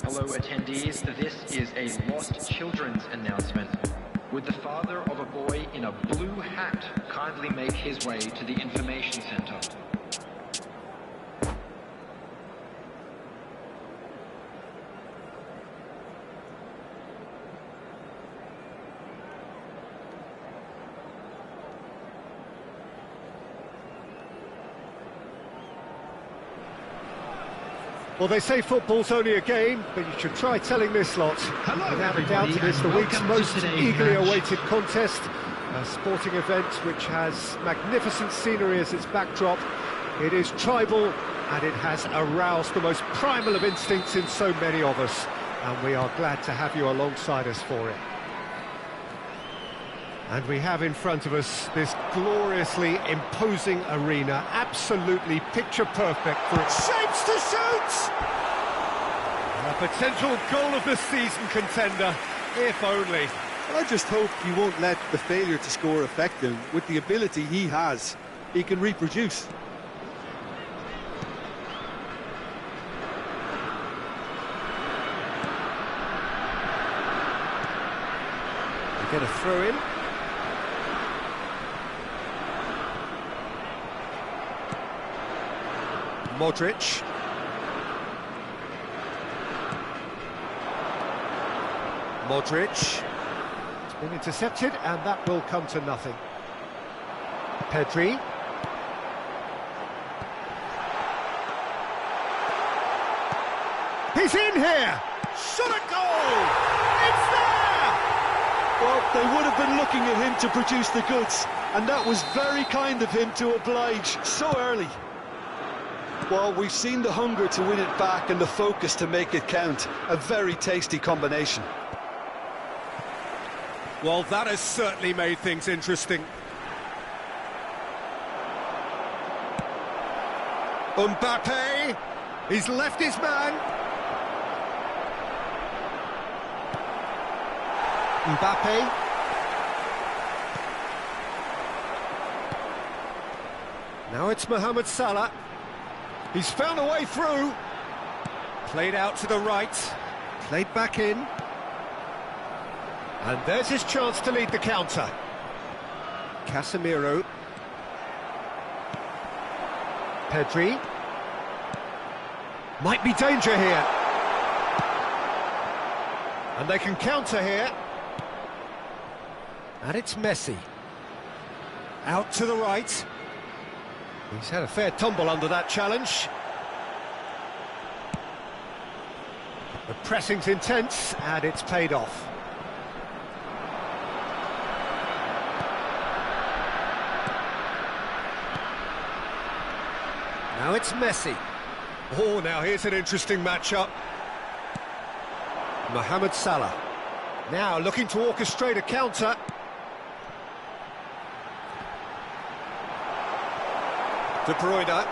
Hello attendees, this is a Lost Children's announcement. Would the father of a boy in a blue hat kindly make his way to the information center? Well, they say football's only a game, but you should try telling this lot. Without a doubt, it is the week's most eagerly awaited contest. A sporting event which has magnificent scenery as its backdrop. It is tribal, and it has aroused the most primal of instincts in so many of us. And we are glad to have you alongside us for it. And we have in front of us this gloriously imposing arena, absolutely picture perfect for its shapes to shoot! A potential goal of the season contender, if only. Well, I just hope you won't let the failure to score affect him. With the ability he has, he can reproduce. You get a throw in. Modric. Modric. It's been intercepted, and that will come to nothing. Pedri. He's in here! Shot a goal! It's there! Well, they would have been looking at him to produce the goods, and that was very kind of him to oblige so early. Well, we've seen the hunger to win it back and the focus to make it count. A very tasty combination. Well, that has certainly made things interesting. Mbappe, he's left his man. Mbappe. Now it's Mohamed Salah. He's found a way through. Played out to the right. Played back in. And there's his chance to lead the counter. Casemiro. Pedri. Might be danger here. And they can counter here. And it's Messi. Out to the right. He's had a fair tumble under that challenge. The pressing's intense, and it's paid off. Now it's Messi. Oh, now here's an interesting matchup. Mohamed Salah. Now looking to orchestrate a counter. De Bruyne.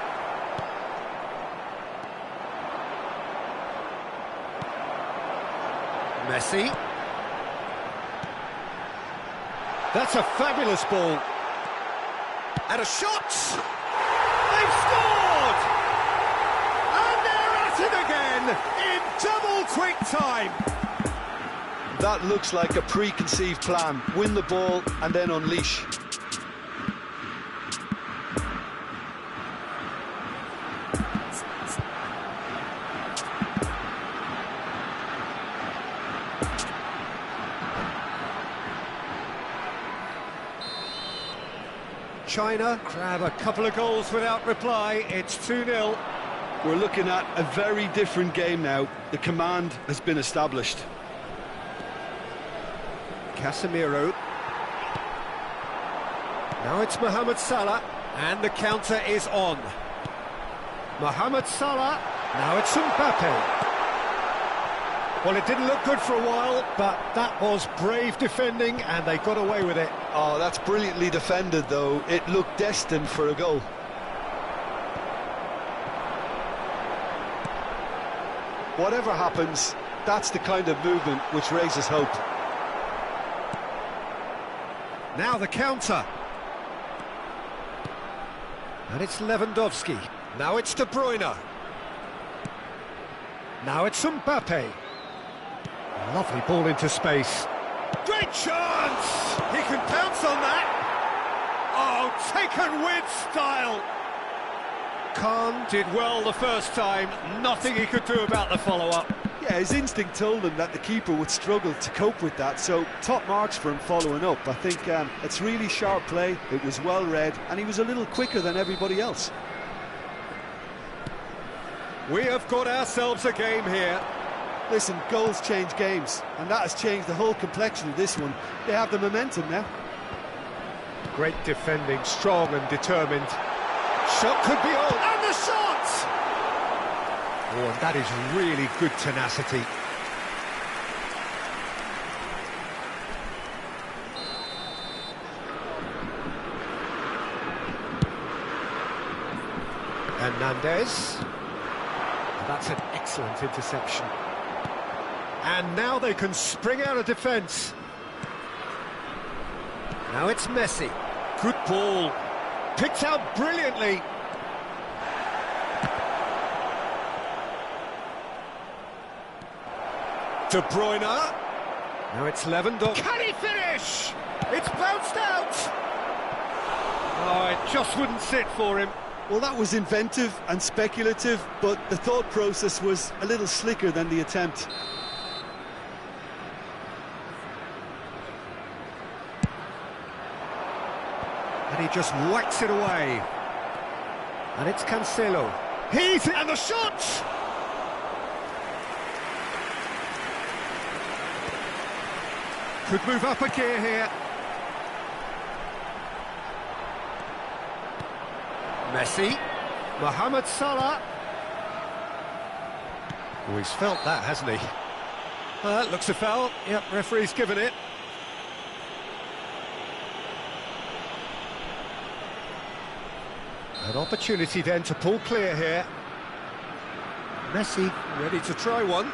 Messi. That's a fabulous ball. And a shot! They've scored! And they're at it again in double quick time. That looks like a preconceived plan. Win the ball and then unleash. China grab a couple of goals without reply. It's 2-0. We're looking at a very different game now. The command has been established. Casemiro. Now it's Mohamed Salah, and the counter is on. Mohamed Salah. Now it's Mbappe. Well, it didn't look good for a while, but that was brave defending, and they got away with it. Oh, that's brilliantly defended, though. It looked destined for a goal. Whatever happens, that's the kind of movement which raises hope. Now the counter. And it's Lewandowski. Now it's De Bruyne. Now it's Mbappe. Lovely ball into space. Great chance! He can pounce on that. Oh, taken with style. Khan did well the first time. Nothing he could do about the follow-up. Yeah, his instinct told him that the keeper would struggle to cope with that, so top marks for him following up. I think it's really sharp play, it was well read, and he was a little quicker than everybody else. We have got ourselves a game here. Listen, goals change games, and that has changed the whole complexion of this one. They have the momentum now. Great defending, strong and determined. Shot could be on, and the shot! Oh, and that is really good tenacity. Hernandez. That's an excellent interception. And now they can spring out of defence. Now it's Messi. Good ball. Picked out brilliantly. De Bruyne. Now it's Lewandowski. Can he finish? It's bounced out. Oh, it just wouldn't sit for him. Well, that was inventive and speculative, but the thought process was a little slicker than the attempt. And he just whacks it away. And it's Cancelo. He's and the shot! Could move up a gear here. Messi. Mohamed Salah. Oh, he's felt that, hasn't he? That looks a foul. Yep, referee's given it. An opportunity then to pull clear here. Messi ready to try one.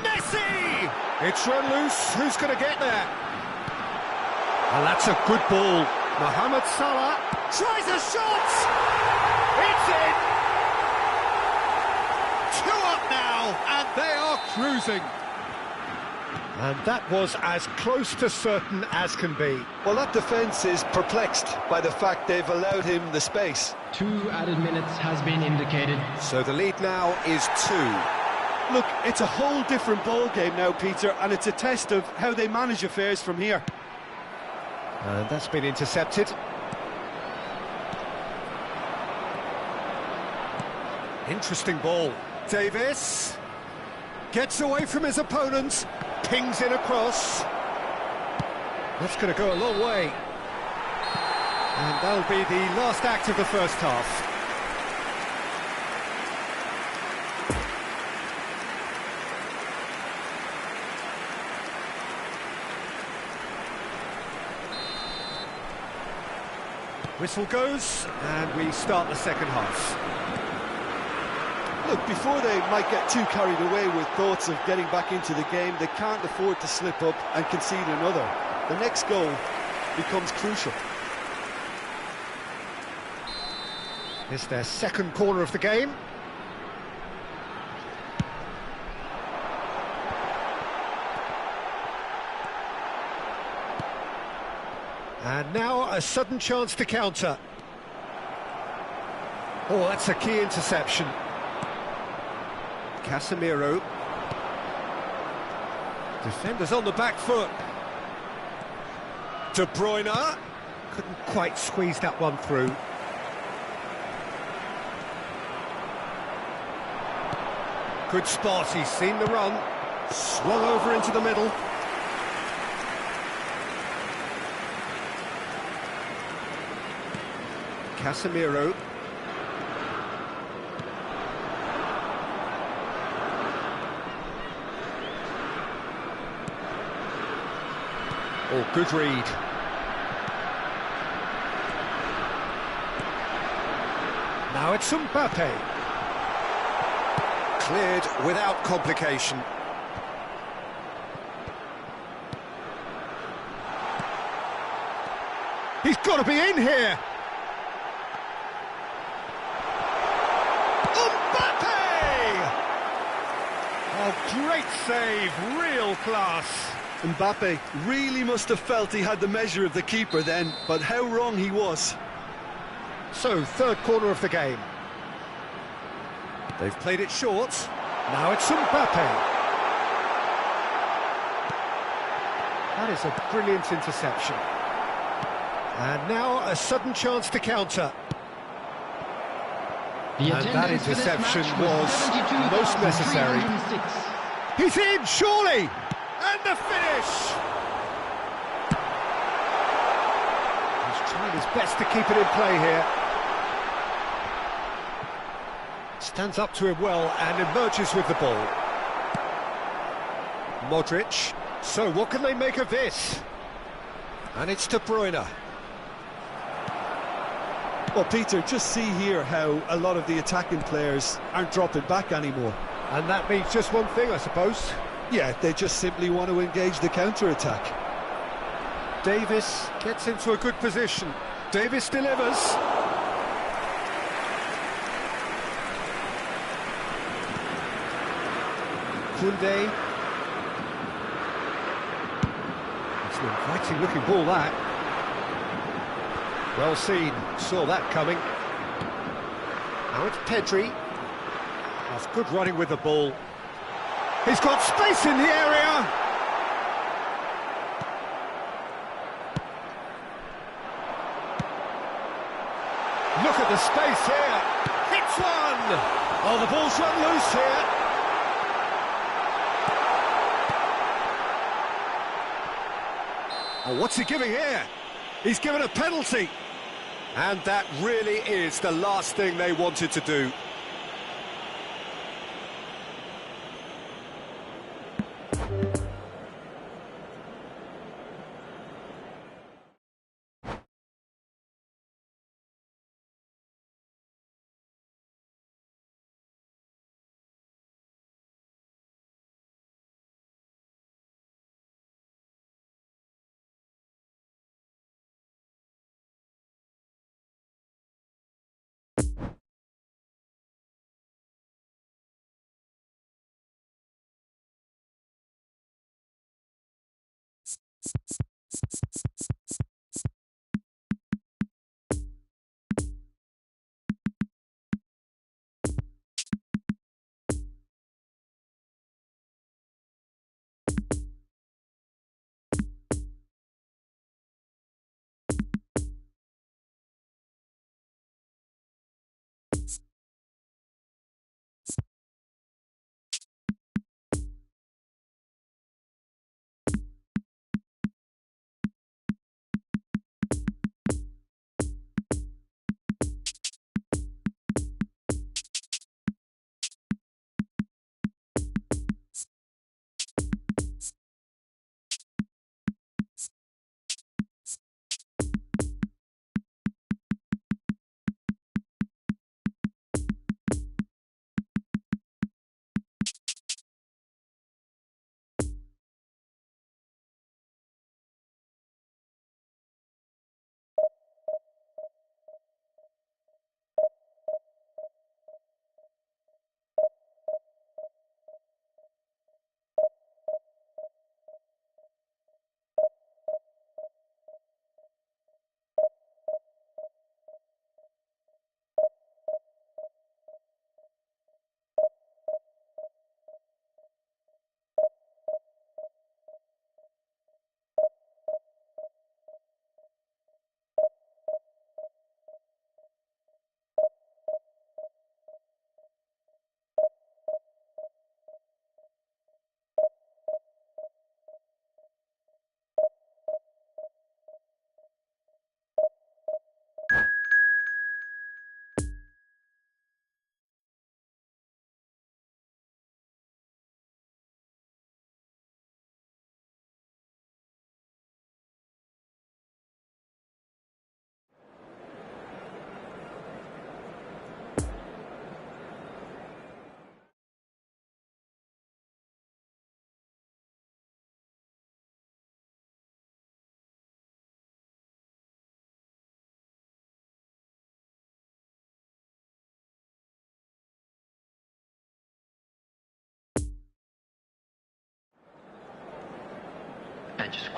Messi! It's run loose. Who's going to get there? And that's a good ball. Mohamed Salah tries a shot! It's in! 2 up now, and they are cruising. And that was as close to certain as can be. Well, that defence is perplexed by the fact they've allowed him the space. 2 added minutes has been indicated. So the lead now is 2. Look, it's a whole different ball game now, Peter, and it's a test of how they manage affairs from here. And that's been intercepted. Interesting ball. Davis gets away from his opponent, pings in across. That's going to go a long way. And that'll be the last act of the first half. Whistle goes, and we start the second half. Look, before they might get too carried away with thoughts of getting back into the game, they can't afford to slip up and concede another. The next goal becomes crucial. It's their second corner of the game. And now a sudden chance to counter. Oh, that's a key interception. Casemiro. Defenders on the back foot. De Bruyne. Couldn't quite squeeze that one through. Good spot, he's seen the run. Swung over into the middle. Casemiro. Oh, good read. Now it's Mbappe. Cleared without complication. He's got to be in here. Oh, great save, real class. Mbappe really must have felt he had the measure of the keeper then, but how wrong he was. So, third corner of the game. They've played it short. Now it's Mbappe. That is a brilliant interception. And now a sudden chance to counter. And that interception was most necessary. He's in, surely! And the finish! He's trying his best to keep it in play here. Stands up to him well and emerges with the ball. Modric. So what can they make of this? And it's De Bruyne. Well, Peter, just see here how a lot of the attacking players aren't dropping back anymore. And that means just one thing, I suppose. Yeah, they just simply want to engage the counter-attack. Davis gets into a good position. Davis delivers. Koundé. It's an inviting looking ball, that. Well seen, saw that coming. Now it's Pedri. That's good running with the ball. He's got space in the area! Look at the space here! Hits one! Oh, the ball's run loose here! Oh, what's he giving here? He's given a penalty! And that really is the last thing they wanted to do.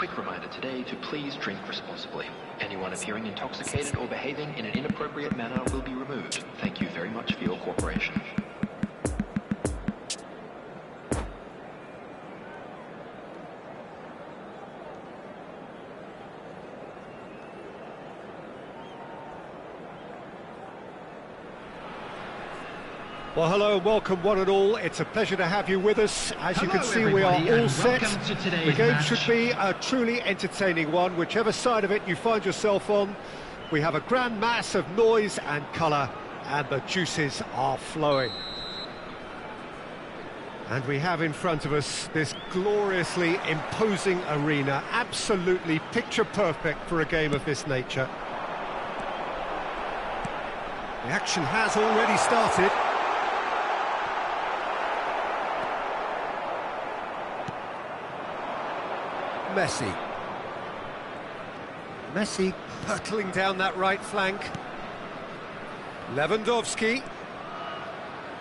quick reminder today to please drink responsibly. Anyone appearing intoxicated or behaving in an inappropriate manner will be removed. Thank you very much for your cooperation. Well, hello and welcome one and all. It's a pleasure to have you with us. As you can see, we are all set. The game should be a truly entertaining one, whichever side of it you find yourself on. We have a grand mass of noise and colour, and the juices are flowing. And we have in front of us this gloriously imposing arena, absolutely picture perfect for a game of this nature. The action has already started. Messi hurtling down that right flank. Lewandowski.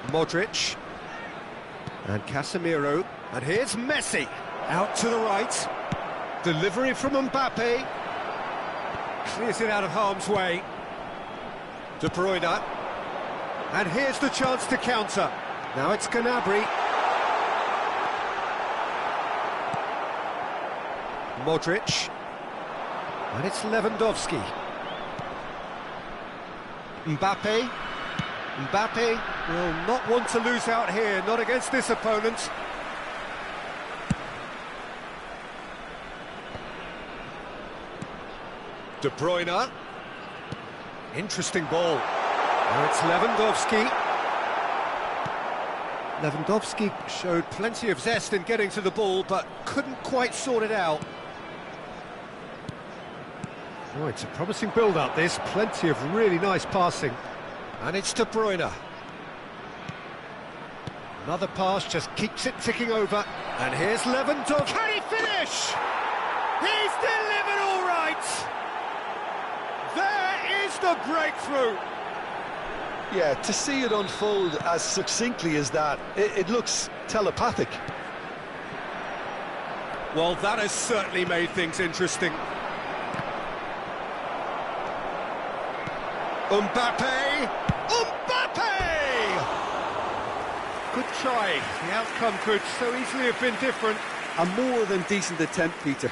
Modric. And Casemiro. And here's Messi. Out to the right. Delivery from Mbappe. Clears it out of harm's way. De Bruyne. And here's the chance to counter. Now it's Gnabry. Modric, and it's Lewandowski. Mbappe will not want to lose out here, not against this opponent. De Bruyne, interesting ball. Now it's Lewandowski. Lewandowski showed plenty of zest in getting to the ball, but couldn't quite sort it out. Oh, it's a promising build-up, this. Plenty of really nice passing. And it's De Bruyne. Another pass just keeps it ticking over. And here's Lewandowski. Can he finish? He's delivered all right! There is the breakthrough! Yeah, to see it unfold as succinctly as that, it looks telepathic. Well, that has certainly made things interesting. Mbappe! Good try. The outcome could so easily have been different. A more than decent attempt, Peter.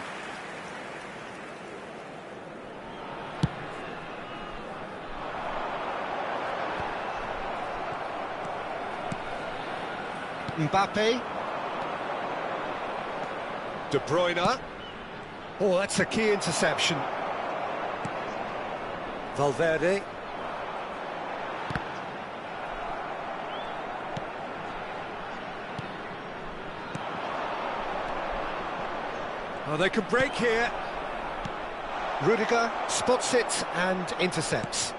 Mbappe. De Bruyne. Oh, that's a key interception. Valverde. Oh, they could break here. Rudiger spots it and intercepts.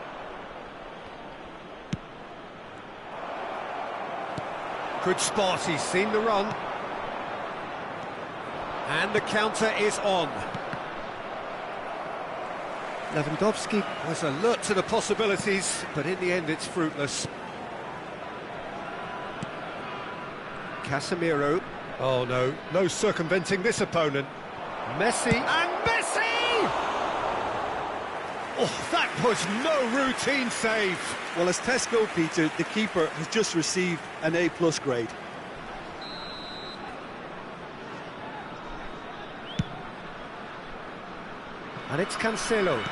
Good spot, he's seen the run. And the counter is on. Lewandowski was alert to the possibilities, but in the end it's fruitless. Casemiro. Oh no, no circumventing this opponent. Messi. And Messi! Oh, that was no routine save. Well, as Tesco, Peter, the keeper has just received an A+ grade. And it's Cancelo.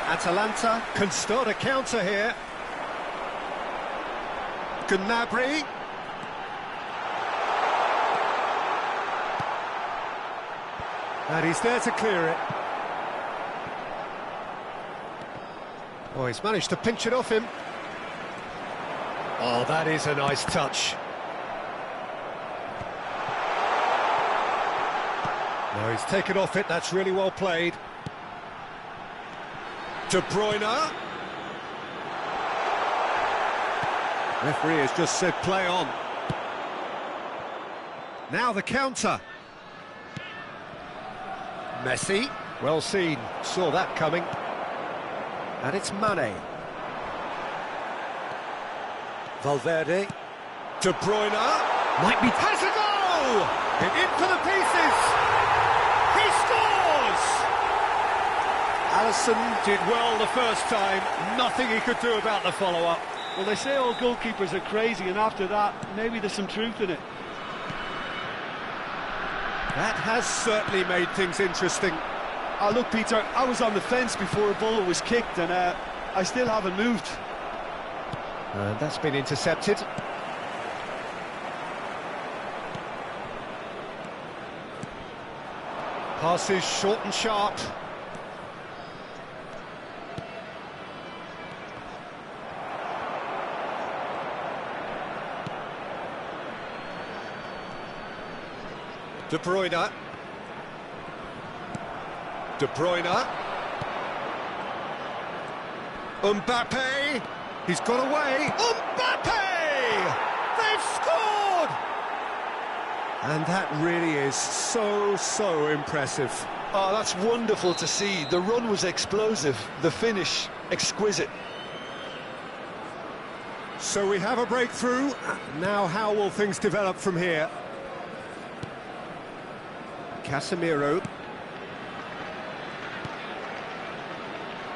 Atalanta can start a counter here. Gnabry. And he's there to clear it. Oh, he's managed to pinch it off him. Oh, that is a nice touch. No, he's taken off it, that's really well played. De Bruyne. Referee has just said play on. Now the counter. Messi, well seen, saw that coming. And it's Mane. Valverde. De Bruyne. Might be... Has a goal! In for the pieces! He scores! Alisson did well the first time. Nothing he could do about the follow-up. Well, they say all goalkeepers are crazy, and after that, maybe there's some truth in it. That has certainly made things interesting. Oh, look, Peter, I was on the fence before a ball was kicked, and I still haven't moved. That's been intercepted. Passes short and sharp. De Bruyne. De Bruyne. Mbappe. He's got away. Mbappe! They've scored! And that really is so impressive. Oh, that's wonderful to see. The run was explosive, the finish exquisite. So we have a breakthrough. Now how will things develop from here? Casemiro.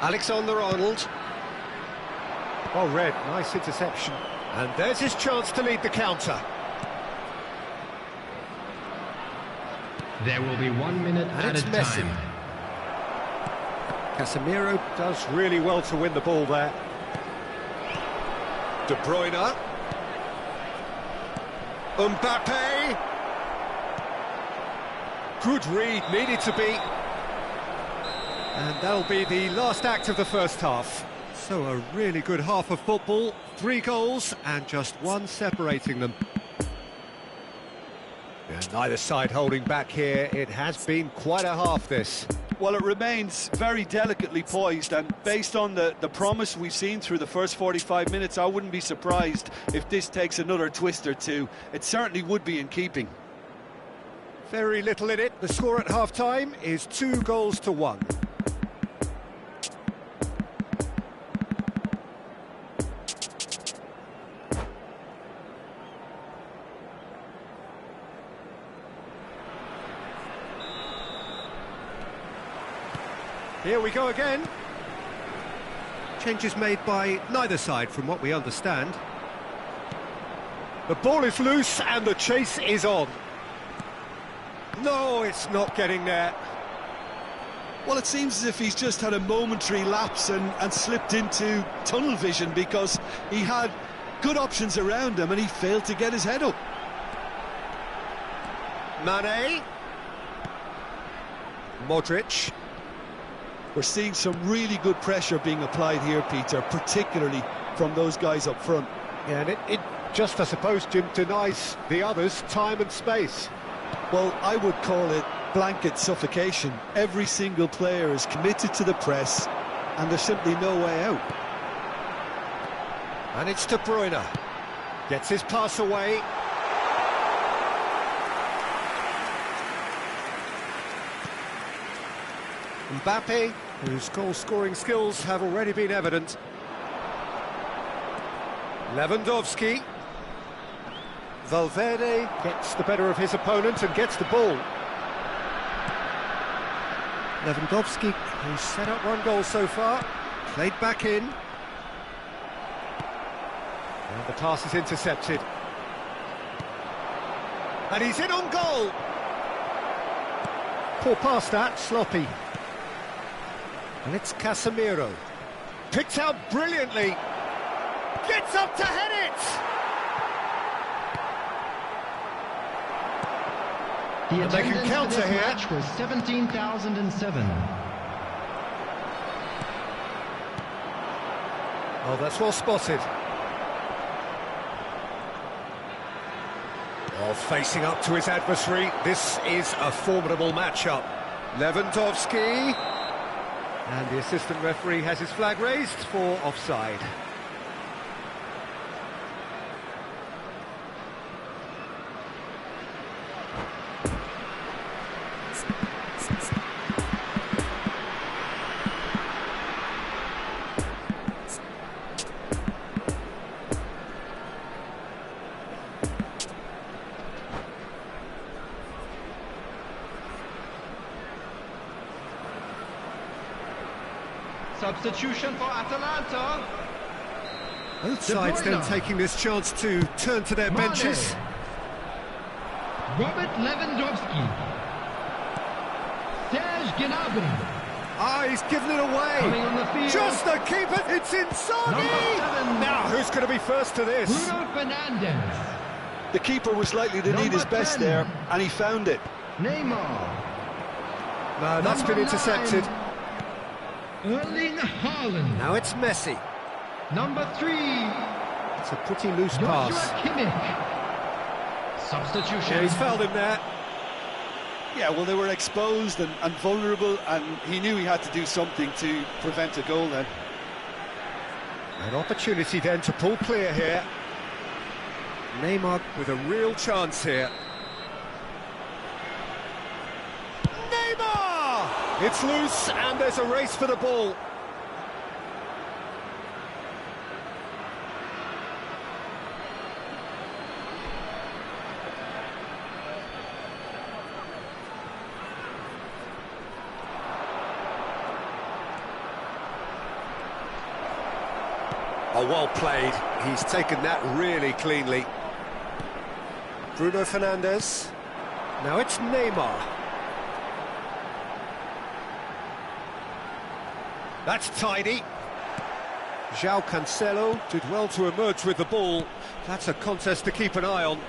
Alexander-Arnold. Well read, nice interception. And there's his chance to lead the counter. There will be 1 minute And it's Messi. time. Casemiro does really well to win the ball there. De Bruyne. Mbappe. Good read, needed to be. And that'll be the last act of the first half. So a really good half of football, 3 goals and just 1 separating them. And neither side holding back here. It has been quite a half, this. Well, it remains very delicately poised, and based on the promise we've seen through the first 45 minutes, I wouldn't be surprised if this takes another twist or two. It certainly would be in keeping. Very little in it. The score at half-time is 2-1. Here we go again. Changes made by neither side from what we understand. The ball is loose and the chase is on. No, it's not getting there. Well, it seems as if he's just had a momentary lapse and slipped into tunnel vision, because he had good options around him and he failed to get his head up. Mane. Modric. We're seeing some really good pressure being applied here, Peter, particularly from those guys up front. Yeah, and it just, I suppose, Jim, denies the others time and space. Well, I would call it blanket suffocation. Every single player is committed to the press, and there's simply no way out. And it's De Bruyne. Gets his pass away. Mbappe, whose goal-scoring skills have already been evident. Lewandowski. Valverde gets the better of his opponent and gets the ball. Lewandowski, who's set up 1 goal so far, played back in. And the pass is intercepted. And he's in on goal! Poor pass that, sloppy. And it's Casemiro. Picked out brilliantly. Gets up to head it! The they can counter this here. Match was 17,007. Oh, that's well spotted. Oh, facing up to his adversary. This is a formidable matchup. Lewandowski. And the assistant referee has his flag raised for offside. Substitution for Atalanta. Both sides then taking this chance to turn to their benches. Robert Lewandowski. Serge Gnabry. Ah, he's given it away. Coming on the field. Just the keeper. It's Inzaghi. Now, who's going to be first to this? Bruno Fernandes. The keeper was likely to need his best 10. there, and he found it. Neymar. No, that's been intercepted. 9. Erling Haaland. Now it's Messi. Number 3. It's a pretty loose Joshua pass. Kimmich. Substitution. Yeah, he's fouled him there. Yeah, well, they were exposed and vulnerable, and he knew he had to do something to prevent a goal then. An opportunity then to pull clear here. Neymar with a real chance here. Neymar! It's loose, and there's a race for the ball. Oh, well played. He's taken that really cleanly. Bruno Fernandes. Now it's Neymar. That's tidy. João Cancelo did well to emerge with the ball. That's a contest to keep an eye on.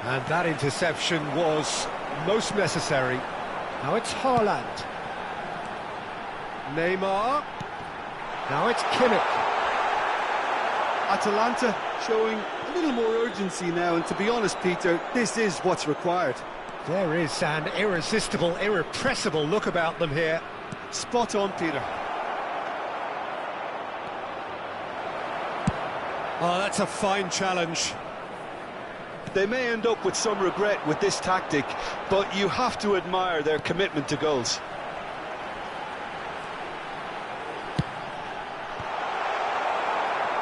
And that interception was most necessary. Now it's Haaland. Neymar. Now it's Kimmich. Atalanta showing a little more urgency now, and to be honest, Peter, this is what's required. There is an irresistible, irrepressible look about them here. Spot on, Peter. Oh, that's a fine challenge. They may end up with some regret with this tactic, but you have to admire their commitment to goals.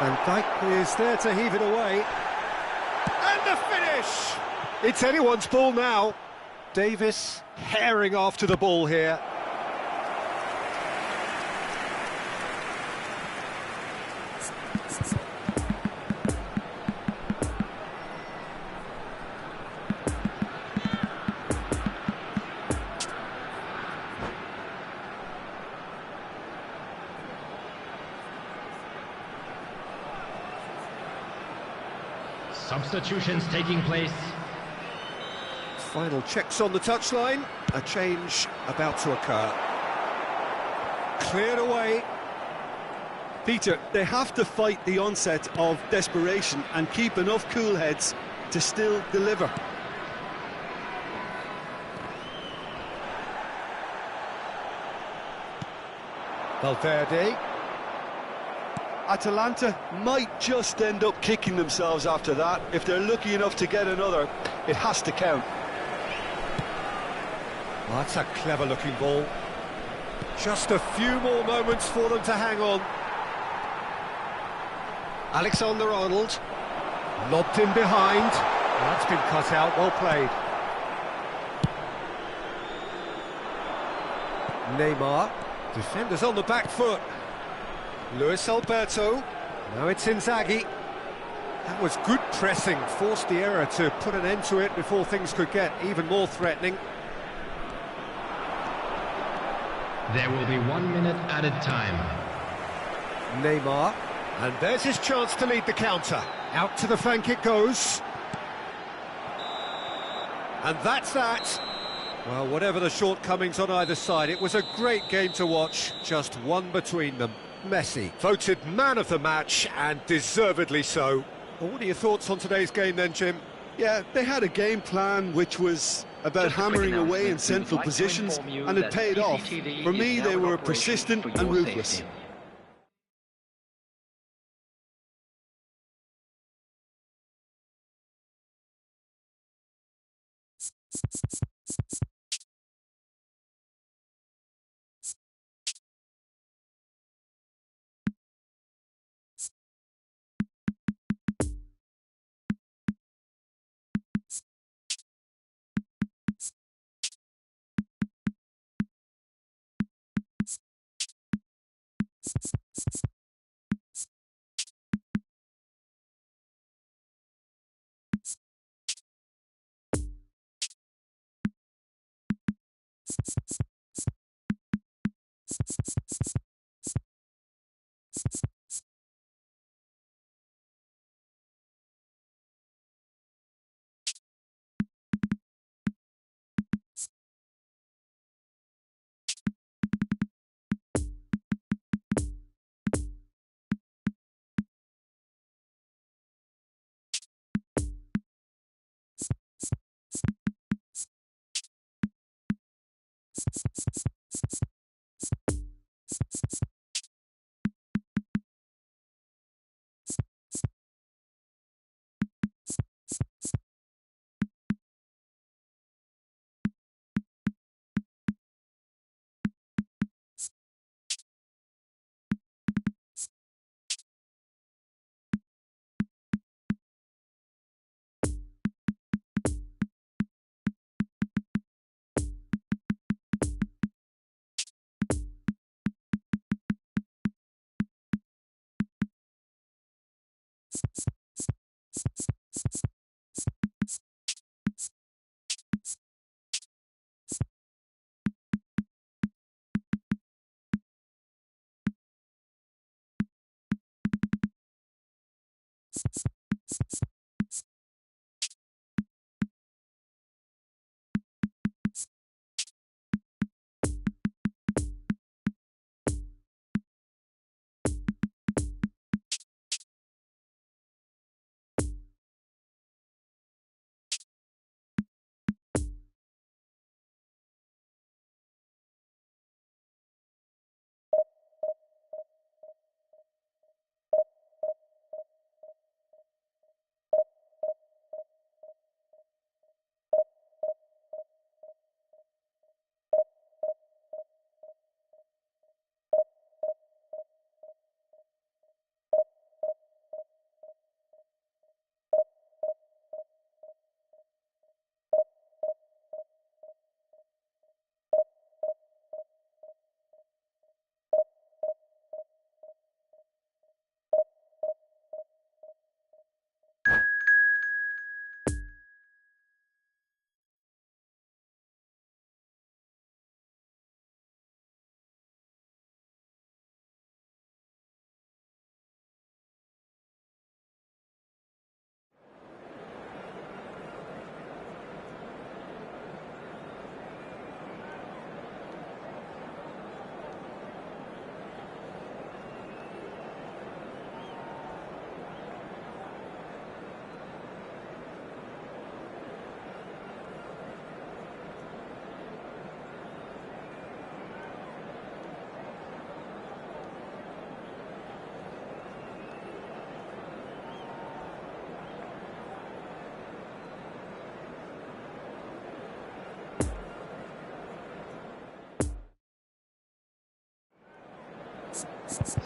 Van Dijk is there to heave it away. And the finish! It's anyone's ball now. Davis herring after the ball here. Substitutions taking place. Final checks on the touchline. A change about to occur. Cleared away. Peter, they have to fight the onset of desperation and keep enough cool heads to still deliver. Valverde. Atalanta might just end up kicking themselves after that. If they're lucky enough to get another, it has to count. Oh, that's a clever-looking ball. Just a few more moments for them to hang on. Alexander-Arnold. Lobbed in behind. That's been cut out, well played. Neymar. Defenders on the back foot. Luis Alberto. Now it's Inzaghi. That was good pressing. Forced the error to put an end to it before things could get even more threatening. There will be 1 minute added time. Neymar. And there's his chance to lead the counter. Out to the flank it goes. And that's that. Well, whatever the shortcomings on either side, it was a great game to watch. Just one between them. Messi, voted man of the match, and deservedly so. Well, what are your thoughts on today's game then, Jim? Yeah, they had a game plan which was about hammering away in central positions, and it paid off. For me, they were persistent and ruthless.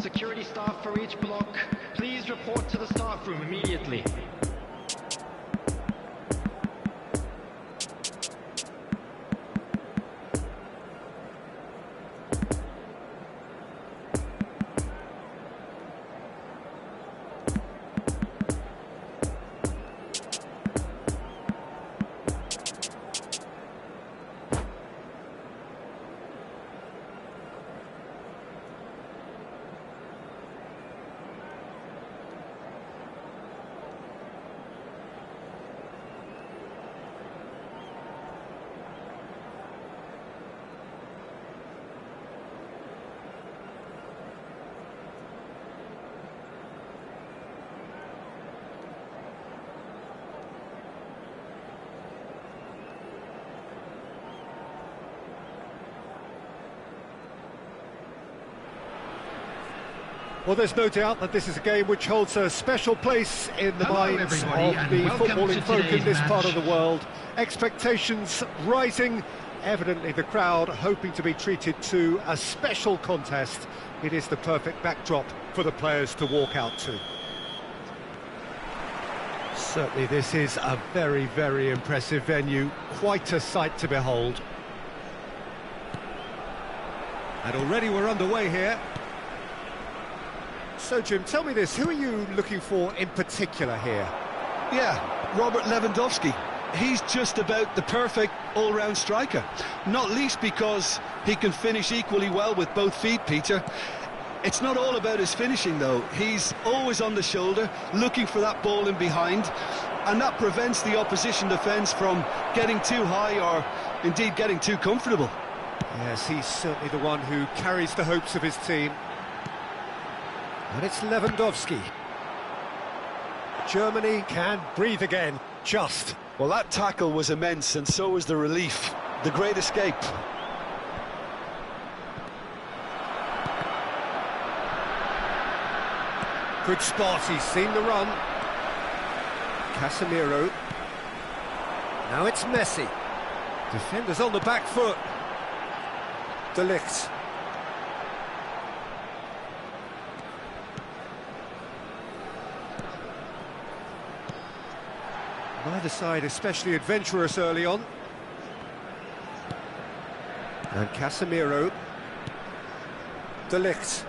Security staff for each block, please report to the staff room immediately. Well, there's no doubt that this is a game which holds a special place in the minds of the footballing folk in this part of the world. Expectations rising, evidently the crowd hoping to be treated to a special contest. It is the perfect backdrop for the players to walk out to. Certainly this is a very, very impressive venue, quite a sight to behold. And already we're underway here. So, Jim, tell me this, who are you looking for in particular here? Yeah, Robert Lewandowski. He's just about the perfect all-round striker. Not least because he can finish equally well with both feet, Peter. It's not all about his finishing, though. He's always on the shoulder, looking for that ball in behind, and that prevents the opposition defence from getting too high or, indeed, getting too comfortable. Yes, he's certainly the one who carries the hopes of his team. And it's Lewandowski. Germany can breathe again, just. Well, that tackle was immense, and so was the relief. The great escape. Good spot, he's seen the run. Casemiro. Now it's Messi. Defenders on the back foot. De Ligt. Neither side especially adventurous early on. And Casemiro. De Ligt.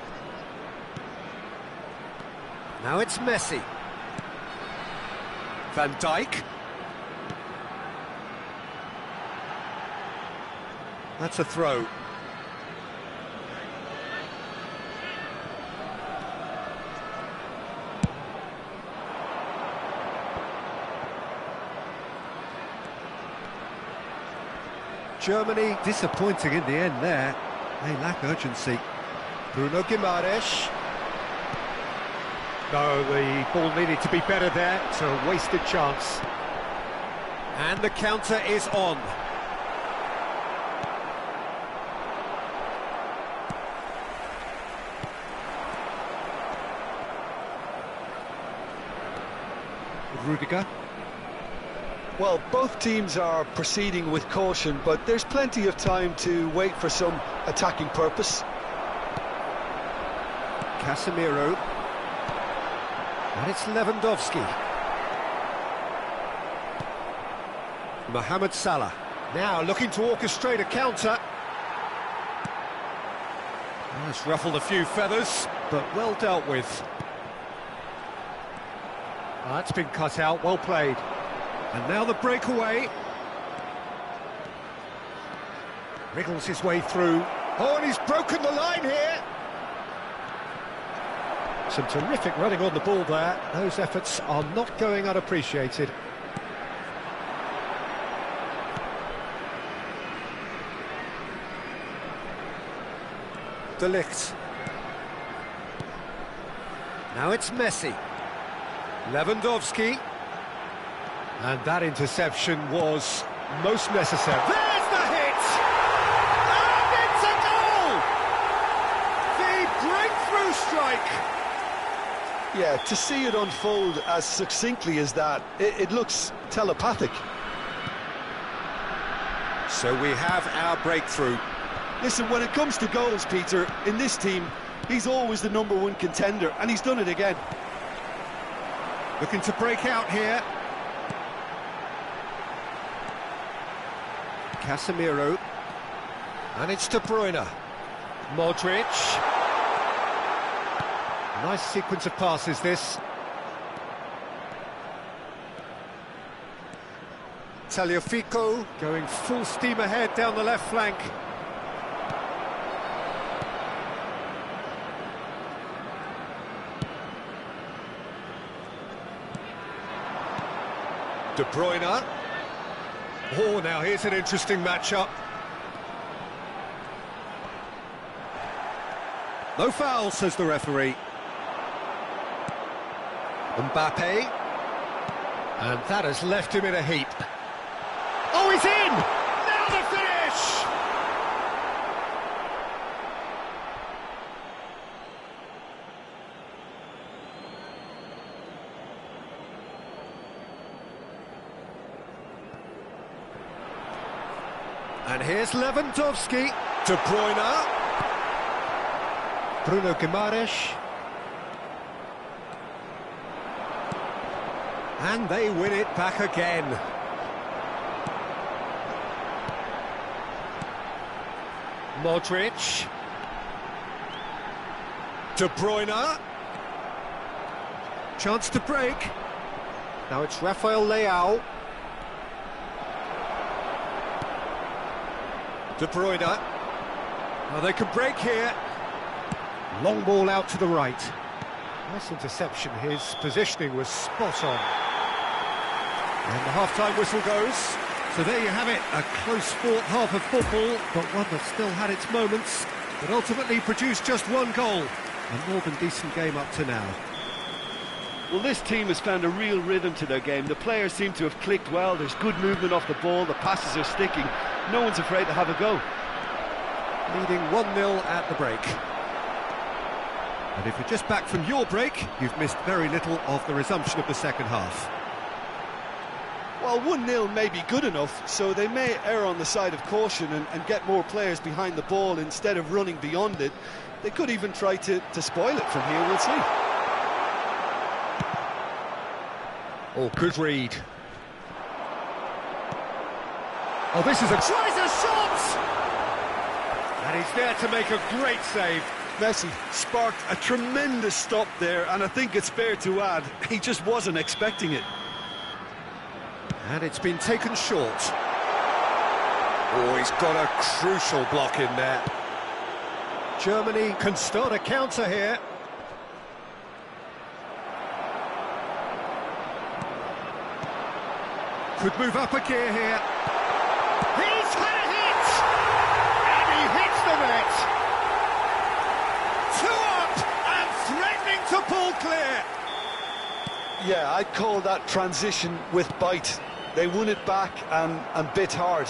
Now it's Messi. Van Dijk. That's a throw. Germany disappointing in the end there. They lack urgency. Bruno Guimaraes. No, the ball needed to be better there. It's a wasted chance. And the counter is on. Rudiger. Well, both teams are proceeding with caution, but there's plenty of time to wait for some attacking purpose. Casemiro. And it's Lewandowski. Mohamed Salah. Now looking to orchestrate a counter. Well, it's ruffled a few feathers, but well dealt with. That's been cut out, well played. And now the breakaway. Wriggles his way through. Oh, and he's broken the line here. Some terrific running on the ball there. Those efforts are not going unappreciated. De Ligt. Now it's Messi. Lewandowski. And that interception was most necessary. There's the hit! And it's a goal! The breakthrough strike! Yeah, to see it unfold as succinctly as that, it looks telepathic. So we have our breakthrough. Listen, when it comes to goals, Peter, in this team, he's always the #1 contender, and he's done it again. Looking to break out here. Casemiro. And it's De Bruyne. Modric. Nice sequence of passes, this. Tagliafico going full steam ahead down the left flank. De Bruyne. Oh, now here's an interesting matchup. No foul, says the referee. Mbappe. And that has left him in a heap. Oh, he's in! Now the finish! And here's Lewandowski. De Bruyne. Bruno Guimaraes. And they win it back again. Modric. De Bruyne. Chance to break. Now it's Rafael Leao. De Bruyne. Now they can break here. Long ball out to the right. Nice interception. His positioning was spot on. And the half-time whistle goes. So there you have it, a close-fought half of football, but one that still had its moments, but ultimately produced just one goal. A more than decent game up to now. Well, this team has found a real rhythm to their game. The players seem to have clicked well. There's good movement off the ball. The passes are sticking. No one's afraid to have a go. Leading 1-0 at the break. And if you're just back from your break, you've missed very little of the resumption of the second half. Well, 1-0 may be good enough, so they may err on the side of caution and get more players behind the ball instead of running beyond it. They could even try to spoil it from here, we'll see. Oh, good read. Oh, this is a... tries a shot! And he's there to make a great save. Messi sparked a tremendous stop there, and I think it's fair to add, he just wasn't expecting it. And it's been taken short. Oh, he's got a crucial block in there. Germany can start a counter here. Could move up a gear here. He's had a hit! And he hits the net! 2 up and threatening to pull clear! Yeah, I'd call that transition with bite. They won it back and bit hard.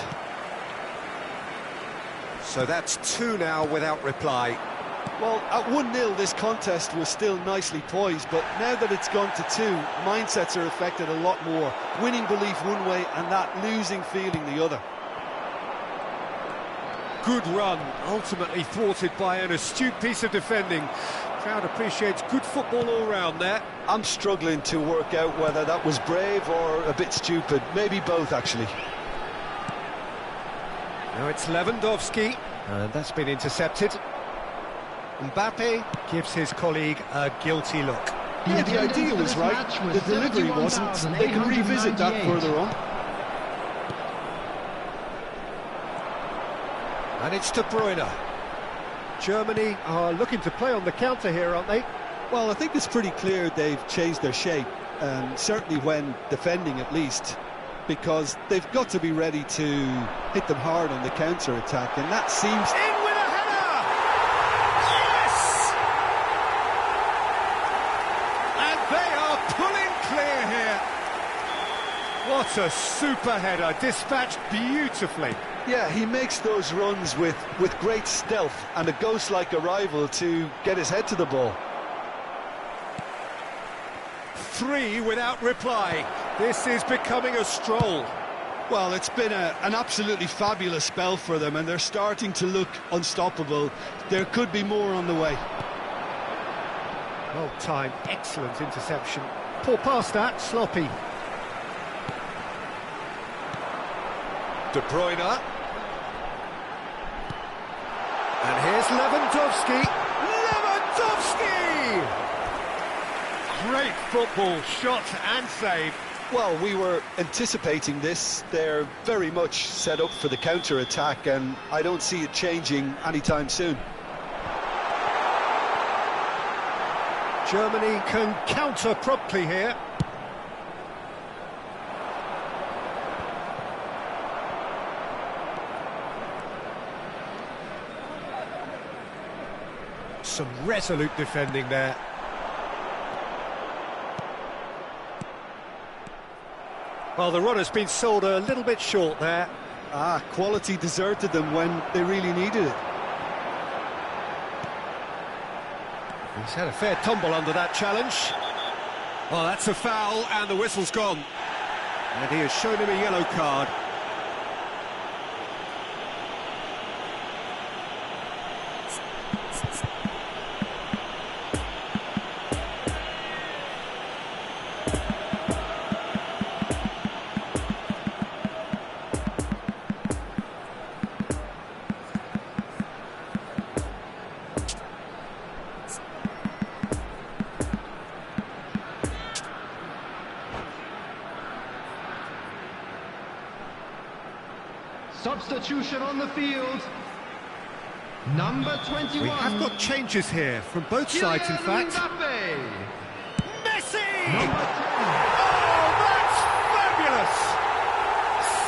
So that's 2 now without reply. Well, at 1-0 this contest was still nicely poised, but now that it's gone to 2, mindsets are affected a lot more. Winning belief one way and that losing feeling the other. Good run, ultimately thwarted by an astute piece of defending. Crowd appreciates good football all round there. I'm struggling to work out whether that was brave or a bit stupid. Maybe both, actually. Now it's Lewandowski, and that's been intercepted. Mbappe gives his colleague a guilty look. Yeah, the idea was right, the delivery wasn't. They can revisit that further on. And it's De Bruyne. Germany are looking to play on the counter here, aren't they? Well, I think it's pretty clear they've changed their shape, certainly when defending at least, because they've got to be ready to hit them hard on the counter-attack, and that seems... In with a header! Yes! And they are pulling clear here. What a super header, dispatched beautifully. Yeah, he makes those runs with great stealth and a ghost-like arrival to get his head to the ball. 3 without reply. This is becoming a stroll. Well, it's been an absolutely fabulous spell for them, and they're starting to look unstoppable. There could be more on the way. Well timed, excellent interception. Poor pass that, sloppy. De Bruyne. And here's Lewandowski. Lewandowski! Great football, shot and save. Well, we were anticipating this. They're very much set up for the counter-attack, and I don't see it changing anytime soon. Germany can counter promptly here. Some resolute defending there. Well, the run has been sold a little bit short there. Quality deserted them when they really needed it. He's had a fair tumble under that challenge. Well, that's a foul, and the whistle's gone. And he has shown him a yellow card. Substitution on the field. Number 21. We have got changes here from both sides, in fact. Mbappe. Messi! Number 10. Oh, that's fabulous!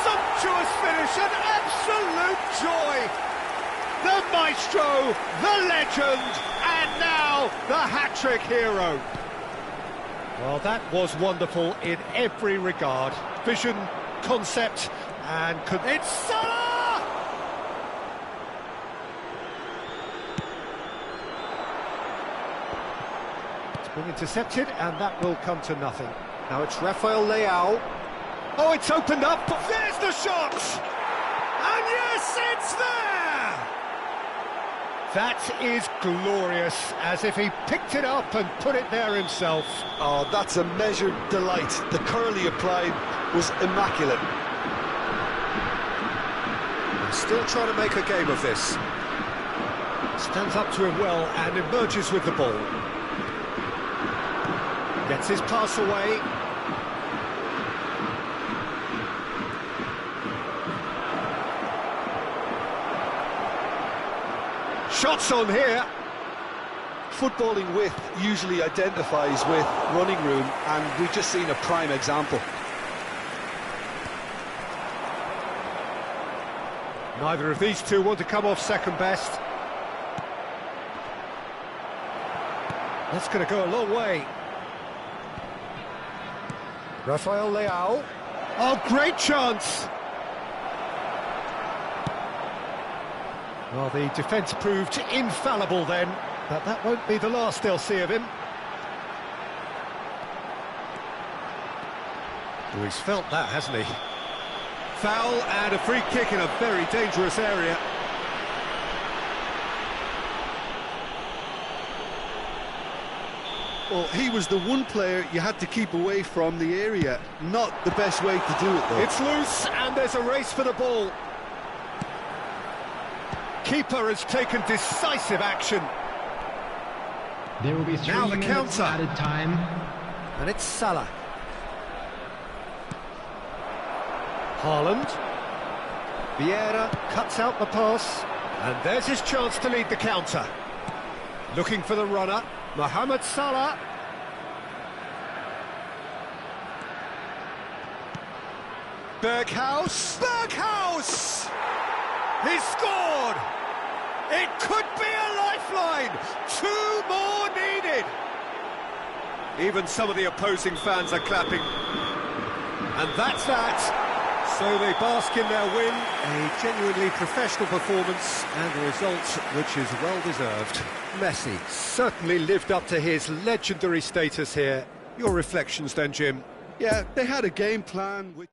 Sumptuous finish, an absolute joy! The maestro, the legend, and now the hat-trick hero. Well, that was wonderful in every regard. Vision, concept, and... It's Salah! It's been intercepted, and that will come to nothing. Now it's Rafael Leao. Oh, it's opened up. There's the shot! And yes, it's there! That is glorious, as if he picked it up and put it there himself. Oh, that's a measured delight. The curl he applied was immaculate. Still trying to make a game of this. Stands up to him well and emerges with the ball. Gets his pass away. Shots on here. Footballing width usually identifies with running room, and we've just seen a prime example. Neither of these two want to come off second best. That's going to go a long way. Rafael Leao. Oh, great chance! Well, the defence proved infallible then, but that won't be the last they'll see of him. Oh, he's felt that, hasn't he? Foul and a free kick in a very dangerous area. Well, he was the one player you had to keep away from the area. Not the best way to do it, though. It's loose, and there's a race for the ball. Keeper has taken decisive action. There will be 3 minutes added time. And it's Salah. Haaland. Vieira cuts out the pass. And there's his chance to lead the counter. Looking for the runner. Mohamed Salah. Berghaus. Berghaus! He scored! It could be a lifeline! 2 more needed! Even some of the opposing fans are clapping. And that's that. So they bask in their win. A genuinely professional performance and a result which is well-deserved. Messi certainly lived up to his legendary status here. Your reflections then, Jim? Yeah, they had a game plan which...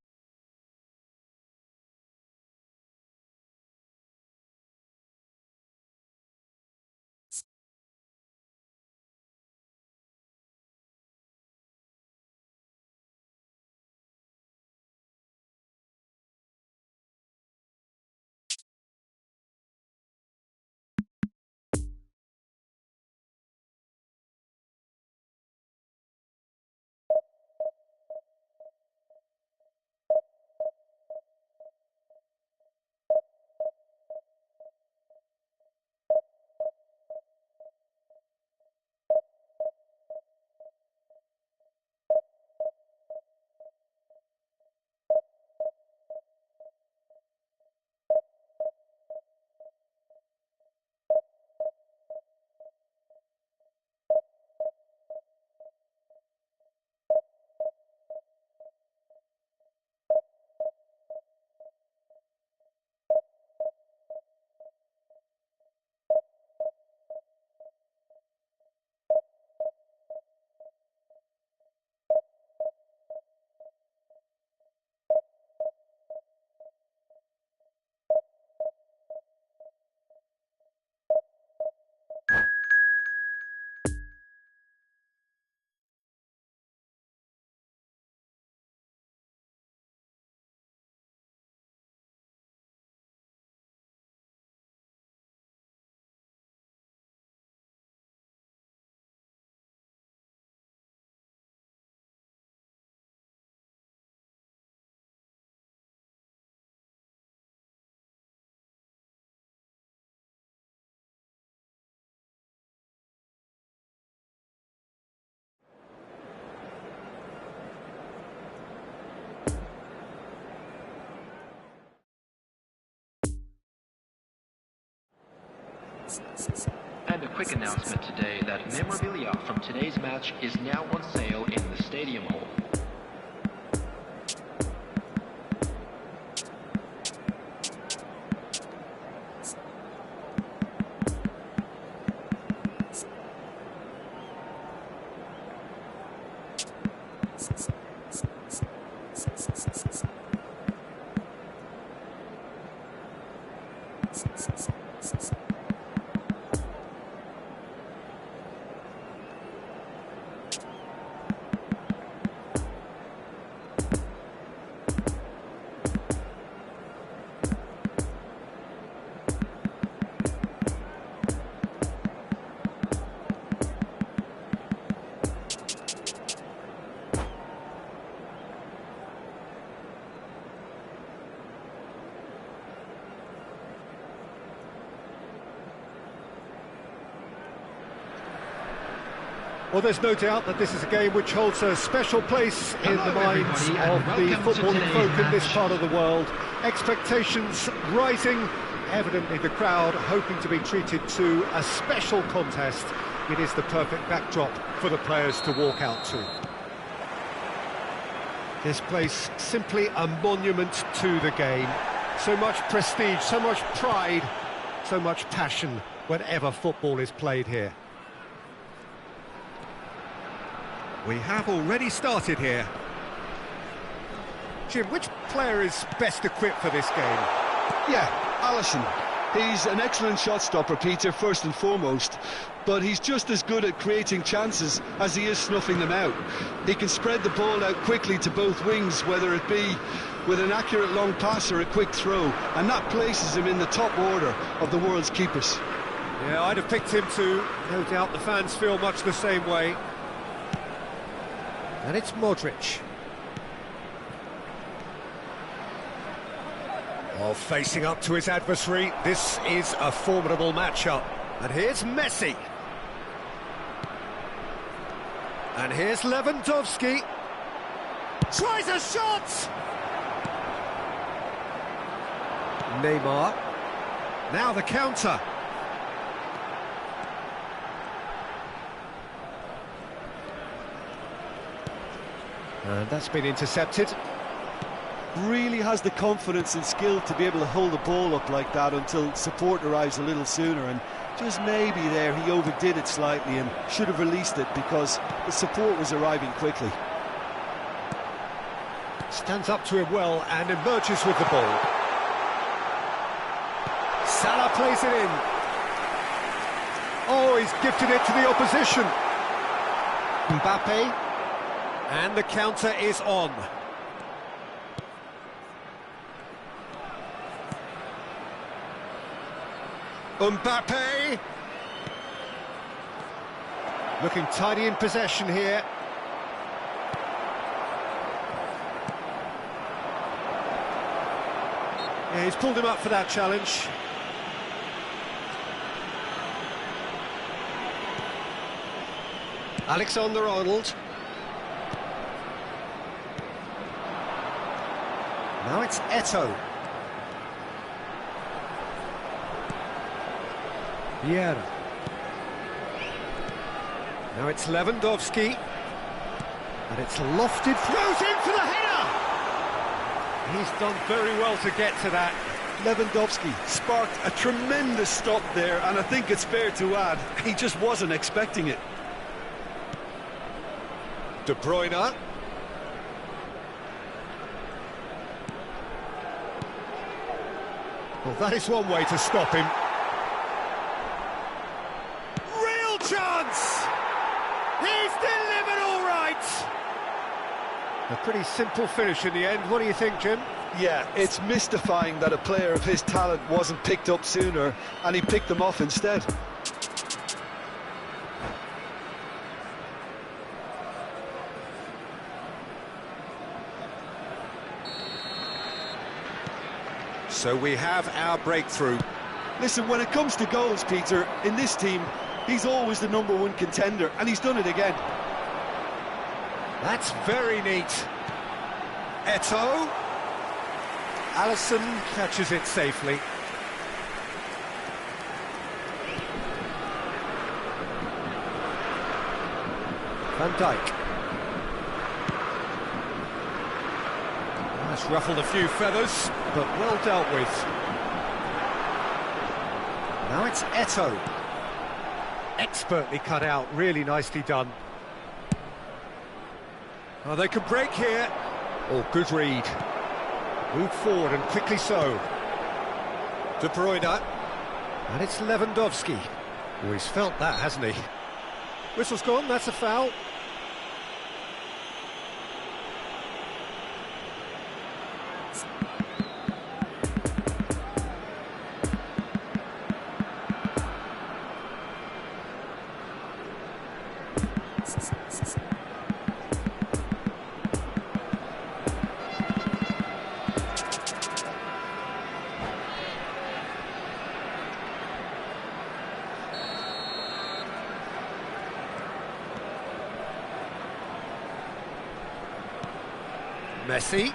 And a quick announcement today that memorabilia from today's match is now on sale in the Stadium Hall. Well, there's no doubt that this is a game which holds a special place in the minds of the footballing folk in this part of the world. Expectations rising, evidently the crowd hoping to be treated to a special contest. It is the perfect backdrop for the players to walk out to. This place simply a monument to the game. So much prestige, so much pride, so much passion whenever football is played here. We have already started here. Jim, which player is best equipped for this game? Yeah, Alisson. He's an excellent shot stopper, Peter, first and foremost, but he's just as good at creating chances as he is snuffing them out. He can spread the ball out quickly to both wings, whether it be with an accurate long pass or a quick throw, and that places him in the top order of the world's keepers. Yeah, I'd have picked him too. No doubt the fans feel much the same way. And it's Modric. Oh, facing up to his adversary, this is a formidable matchup. And here's Messi. And here's Lewandowski. Tries a shot! Neymar. Now the counter. And that's been intercepted. Really has the confidence and skill to be able to hold the ball up like that until support arrives a little sooner, and just maybe there he overdid it slightly and should have released it because the support was arriving quickly. Stands up to it well and emerges with the ball. Salah plays it in. Oh, he's gifted it to the opposition. Mbappe. And the counter is on. Mbappe. Looking tidy in possession here. Yeah, he's pulled him up for that challenge. Alexander-Arnold. Now it's Eto'o. Vieira. Now it's Lewandowski. And it's lofted, throws in for the header! He's done very well to get to that. Lewandowski sparked a tremendous stop there, and I think it's fair to add, he just wasn't expecting it. De Bruyne. Well, that is one way to stop him. Real chance! He's delivered all right! A pretty simple finish in the end. What do you think, Jim? Yeah, it's mystifying that a player of his talent wasn't picked up sooner, and he picked them off instead. So we have our breakthrough. Listen, when it comes to goals, Peter, in this team, he's always the #1 contender, and he's done it again. That's very neat. Eto'o. Alisson catches it safely. Van Dijk. That's ruffled a few feathers, but well dealt with. Now it's Eto'o. Expertly cut out, really nicely done. Oh, they could break here. Oh, good read. Move forward and quickly so. De Bruyne. And it's Lewandowski. Oh, he's felt that, hasn't he? Whistle's gone, that's a foul. Messi.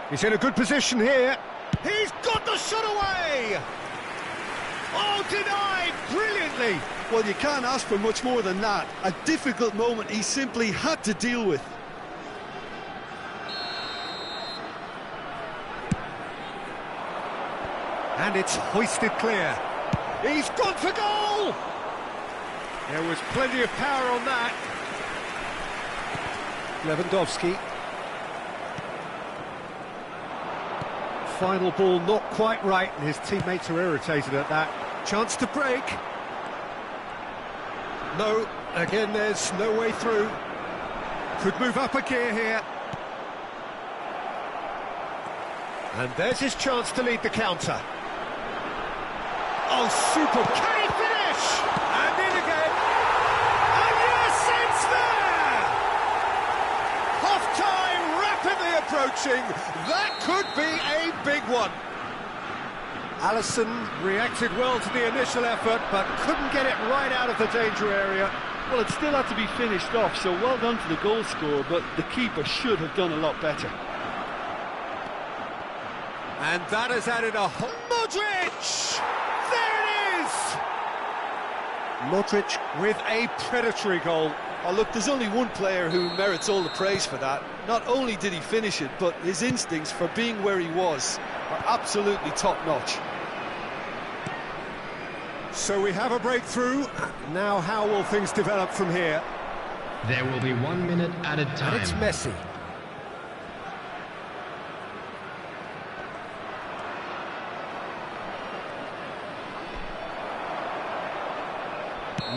He's in a good position here. He's got the shot away! Oh, denied brilliantly! Well, you can't ask for much more than that. A difficult moment he simply had to deal with. And it's hoisted clear. He's gone for goal! There was plenty of power on that. Lewandowski. Final ball not quite right, and his teammates are irritated at that. Chance to break. No, again there's no way through. Could move up a gear here. And there's his chance to lead the counter. Oh, super! Can he finish? And in again. And yes, it's there! Half-time rapidly approaching. That could be a big one. Alisson reacted well to the initial effort, but couldn't get it right out of the danger area. Well, it still had to be finished off, so well done to the goal scorer, but the keeper should have done a lot better. And that has added a... Modric! There it is! Modric with a predatory goal. Oh, look, there's only one player who merits all the praise for that. Not only did he finish it, but his instincts for being where he was are absolutely top-notch. So we have a breakthrough. Now how will things develop from here? There will be 1 minute added time. And it's Messi.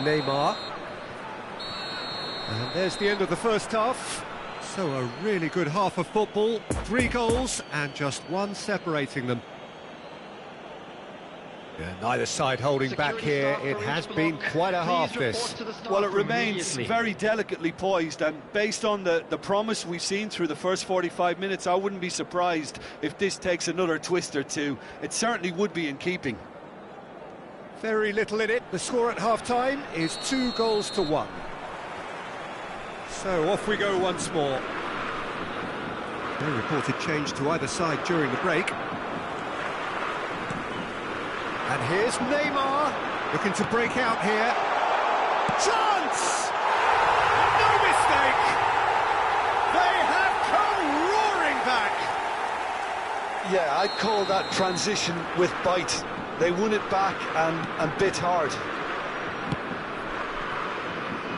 Neymar. And there's the end of the first half. So a really good half of football. 3 goals and just one separating them. Yeah, neither side holding back here. It has been quite a half, this. Well, it remains very delicately poised, and based on the promise we've seen through the first 45 minutes, I wouldn't be surprised if this takes another twist or two. It certainly would be in keeping. Very little in it. The score at half-time is 2-1. So off we go once more. No reported change to either side during the break. And here's Neymar, looking to break out here. Chance! No mistake! They have come roaring back! Yeah, I'd call that transition with bite. They won it back and bit hard.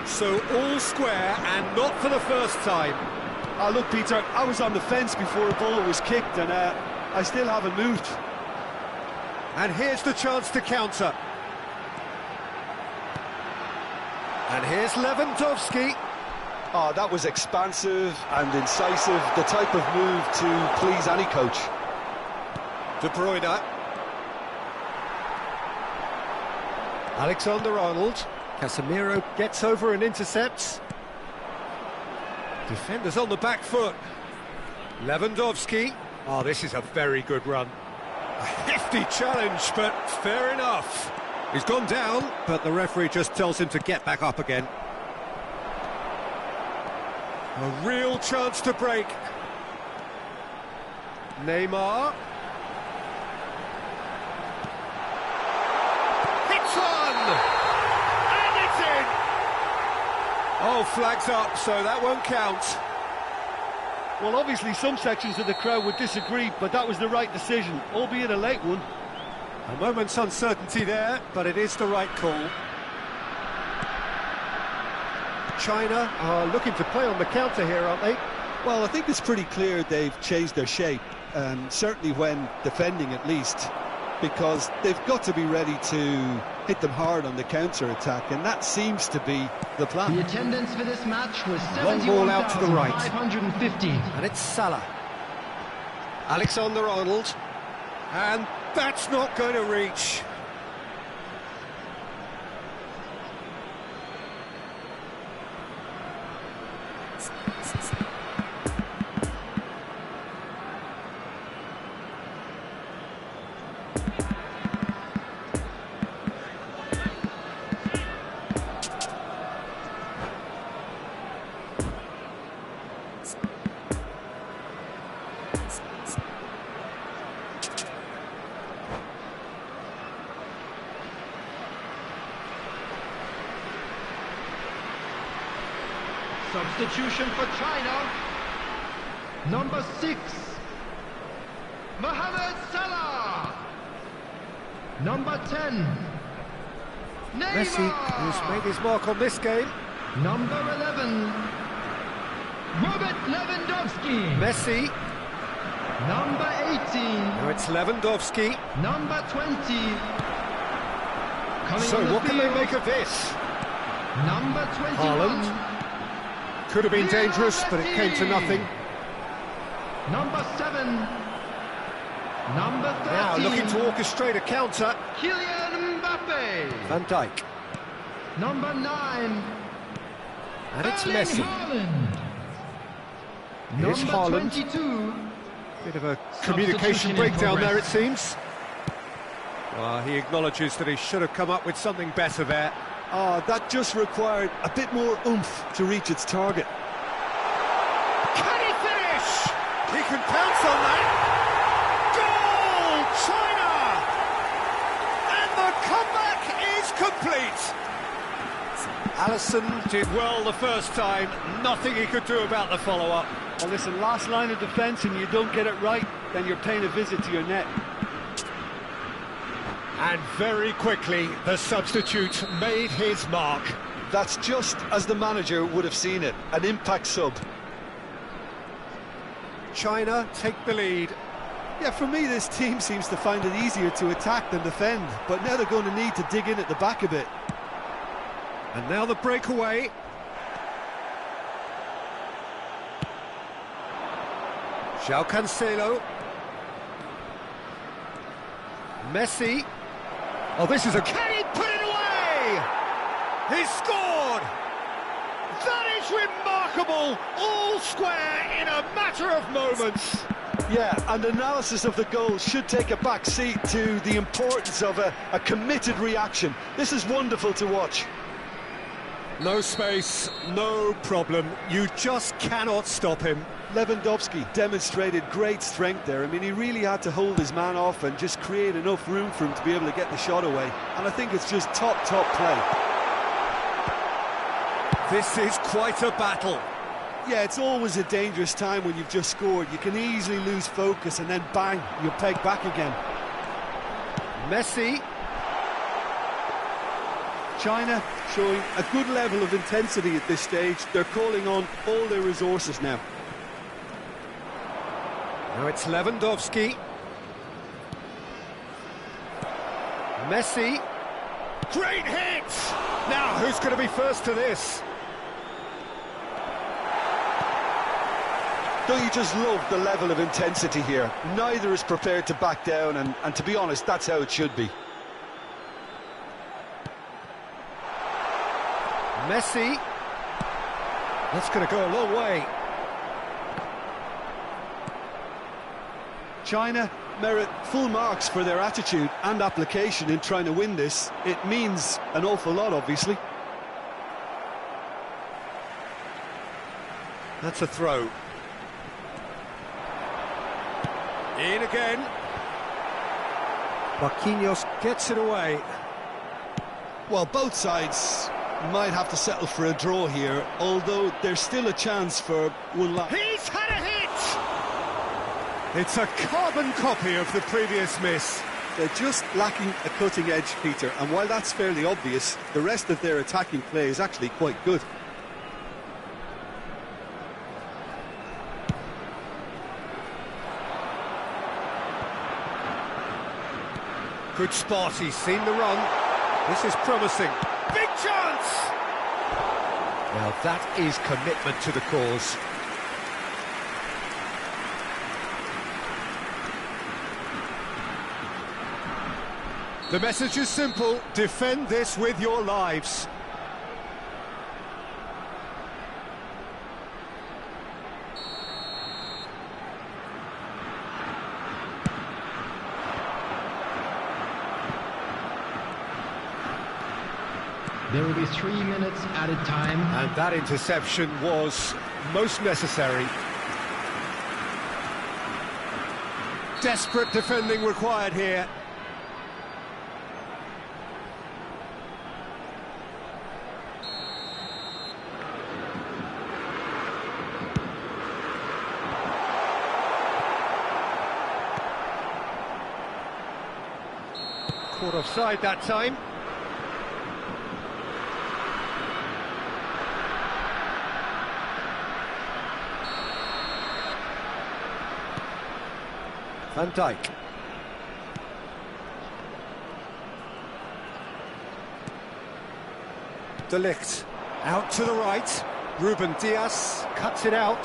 So all square, and not for the first time. Oh, look, Peter, I was on the fence before a ball was kicked, and I still haven't moved. And here's the chance to counter. And here's Lewandowski. Oh, that was expansive and incisive, the type of move to please any coach. De Bruyne. Alexander-Arnold. Casemiro gets over and intercepts. Defenders on the back foot. Lewandowski. Oh, this is a very good run. A hefty challenge, but fair enough. He's gone down, but the referee just tells him to get back up again. A real chance to break. Neymar. Hits one! And it's in! Oh, flags up, so that won't count. Well, obviously some sections of the crowd would disagree, but that was the right decision, albeit a late one. A moment's uncertainty there, but it is the right call. China are looking to play on the counter here, aren't they? Well, I think it's pretty clear they've changed their shape, certainly when defending at least, because they've got to be ready to hit them hard on the counter-attack, and that seems to be the plan. The attendance for this match was Long ball out to the right. 71,550. And it's Salah. Alexander-Arnold. And that's not going to reach. Substitution for China. Number 6, Mohamed Salah. Number 10, Neymar. Messi, who's made his mark on this game. Number 11, Robert Lewandowski. Messi. Number 18. Now it's Lewandowski. Number 20. So what can they make of this? Number 21. Haaland. Could have been dangerous, but it came to nothing. Number 7. Number 13. Now looking to orchestrate a counter. Kylian Mbappe. Van Dijk. Number 9. And it's Erling Messi. Haaland. Here's Number Haaland. 22. Bit of a communication breakdown there, it seems. Well, he acknowledges that he should have come up with something better there. Oh, that just required a bit more oomph to reach its target. Can he finish? He can pounce on that. Goal, China! And the comeback is complete. Alisson did well the first time. Nothing he could do about the follow-up. Well, listen, last line of defence and you don't get it right, then you're paying a visit to your net. And very quickly, the substitute made his mark. That's just as the manager would have seen it, an impact sub. China take the lead. Yeah, for me, this team seems to find it easier to attack than defend, but now they're going to need to dig in at the back a bit. And now the breakaway. João Cancelo. Messi. Oh, this is a... Can he put it away? He scored! That is remarkable! All square in a matter of moments. Yeah, and analysis of the goal should take a back seat to the importance of a committed reaction. This is wonderful to watch. No space, no problem. You just cannot stop him. Lewandowski demonstrated great strength there. I mean, he really had to hold his man off and just create enough room for him to be able to get the shot away. And I think it's just top play. This is quite a battle. Yeah, it's always a dangerous time when you've just scored. You can easily lose focus and then bang, you're pegged back again. Messi. China showing a good level of intensity at this stage. They're calling on all their resources now. Now it's Lewandowski. Messi. Great hit! Now, who's going to be first to this? Don't you just love the level of intensity here? Neither is prepared to back down, and to be honest, that's how it should be. Messi. That's going to go a long way. China merit full marks for their attitude and application in trying to win this. It means an awful lot, obviously. That's a throw. In again. Marquinhos gets it away. Well, both sides might have to settle for a draw here, although there's still a chance for one last. He's had a hit! It's a carbon copy of the previous miss. They're just lacking a cutting edge, Peter, and while that's fairly obvious, the rest of their attacking play is actually quite good. Good spot, he's seen the run. This is promising. Big chance! Now that is commitment to the cause. The message is simple: defend this with your lives. There will be 3 minutes added time. And that interception was most necessary. Desperate defending required here. Caught offside that time. Van Dijk. De Ligt. Out to the right. Ruben Dias cuts it out.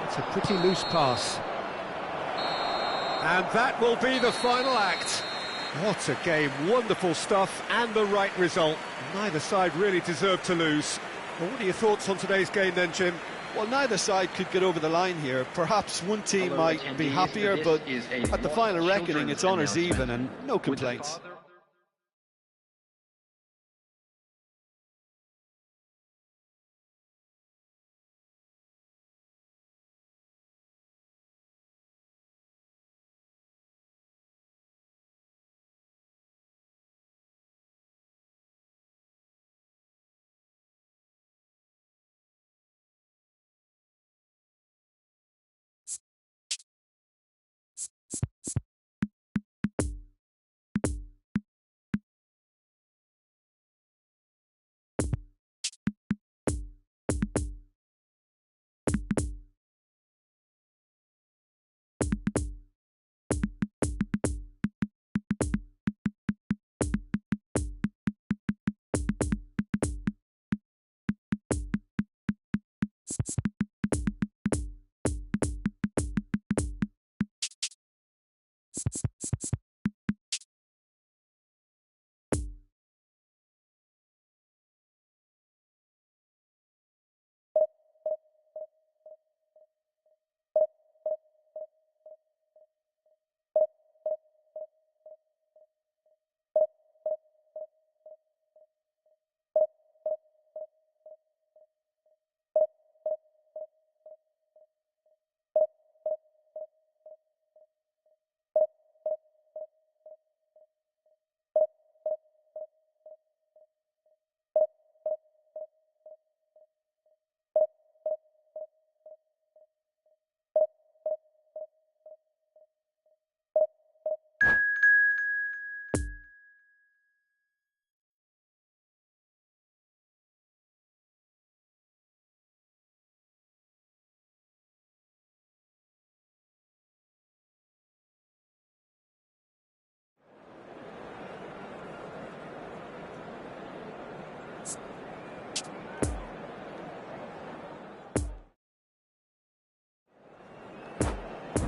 It's a pretty loose pass. And that will be the final act. What a game, wonderful stuff, and the right result. Neither side really deserved to lose. Well, what are your thoughts on today's game then, Jim? Well, neither side could get over the line here. Perhaps one team might be happier, but at the final reckoning, it's honours even and no complaints.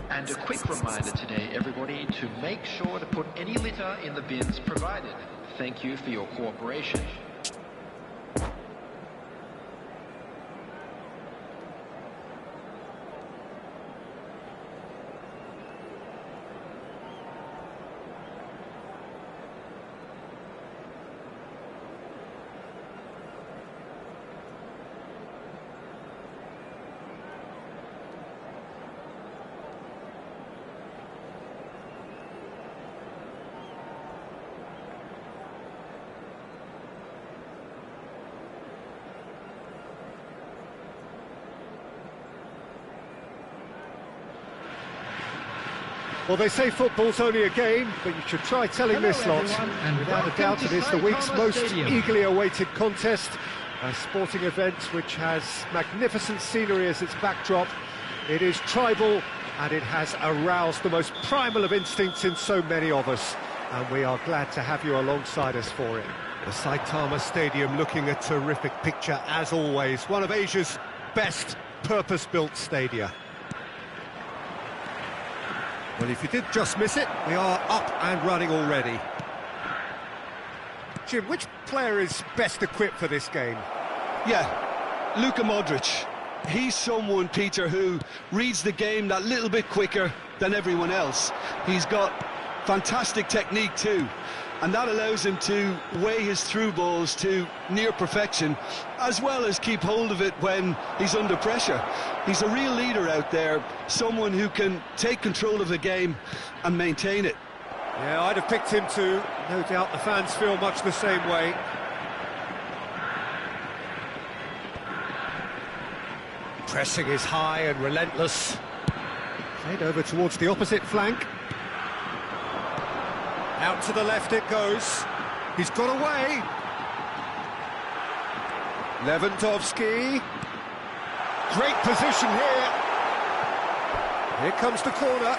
And a quick reminder today, everybody, to make sure to put any litter in the bins provided. Thank you for your cooperation. Well, they say football's only a game, but you should try telling this lot. Without a doubt, it is the week's most eagerly awaited contest, a sporting event which has magnificent scenery as its backdrop. It is tribal, and it has aroused the most primal of instincts in so many of us, and we are glad to have you alongside us for it. The Saitama Stadium looking a terrific picture, as always, one of Asia's best purpose-built stadia. Well, if you did just miss it, we are up and running already. Jim, which player is best equipped for this game? Yeah, Luka Modric. He's someone, Peter, who reads the game that little bit quicker than everyone else. He's got fantastic technique too, and that allows him to weigh his through balls to near perfection, as well as keep hold of it when he's under pressure. He's a real leader out there, someone who can take control of the game and maintain it. Yeah, I'd have picked him too. No doubt the fans feel much the same way. Pressing is high and relentless. Played over towards the opposite flank. Out to the left it goes. He's got away. Lewandowski. Great position here. Here comes the corner.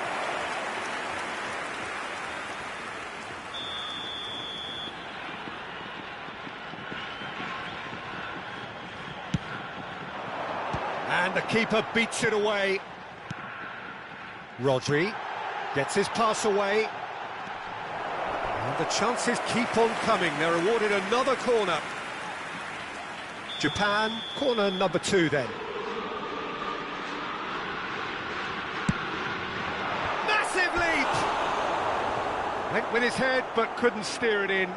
And the keeper beats it away. Rodri gets his pass away. And the chances keep on coming. They're awarded another corner. Japan, corner number 2 then. Massive leap! Went with his head but couldn't steer it in.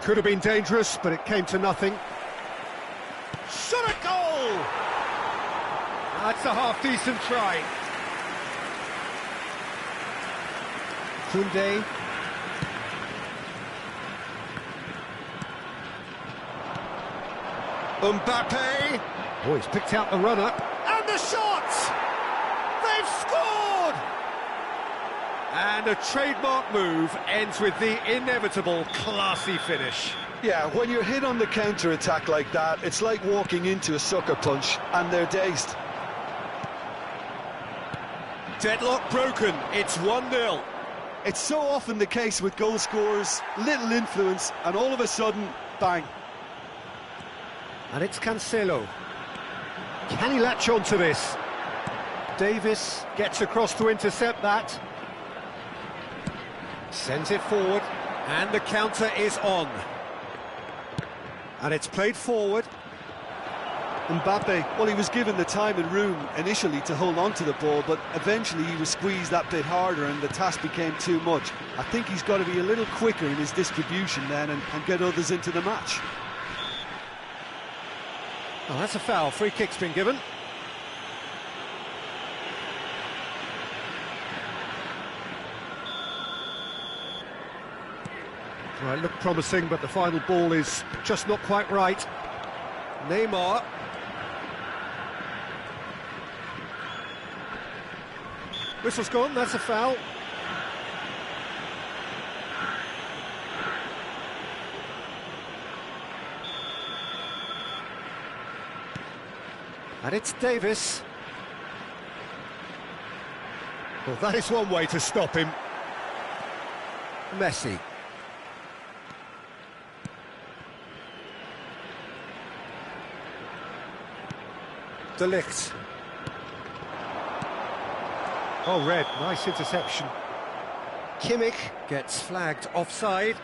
Could have been dangerous, but it came to nothing. Shot a goal! That's a half-decent try. Koundé. Mbappe. Oh, he's picked out the runner. And the shot! They've scored! And a trademark move ends with the inevitable classy finish. Yeah, when you're hit on the counter-attack like that, it's like walking into a sucker punch, and they're dazed. Deadlock broken, it's 1-0. It's so often the case with goal scorers, little influence, and all of a sudden, bang. And it's Cancelo. Can he latch on to this? Davis gets across to intercept that. Sends it forward, and the counter is on. And it's played forward. Mbappe, well, he was given the time and room initially to hold on to the ball, but eventually he was squeezed that bit harder and the task became too much. I think he's got to be a little quicker in his distribution then and get others into the match. Oh, that's a foul. Free kick's been given. Well, it looked promising, but the final ball is just not quite right. Neymar. Whistle's gone, that's a foul. And it's Davis. Well, that is one way to stop him. Messi. De Ligt. Oh, red, nice interception. Kimmich gets flagged offside.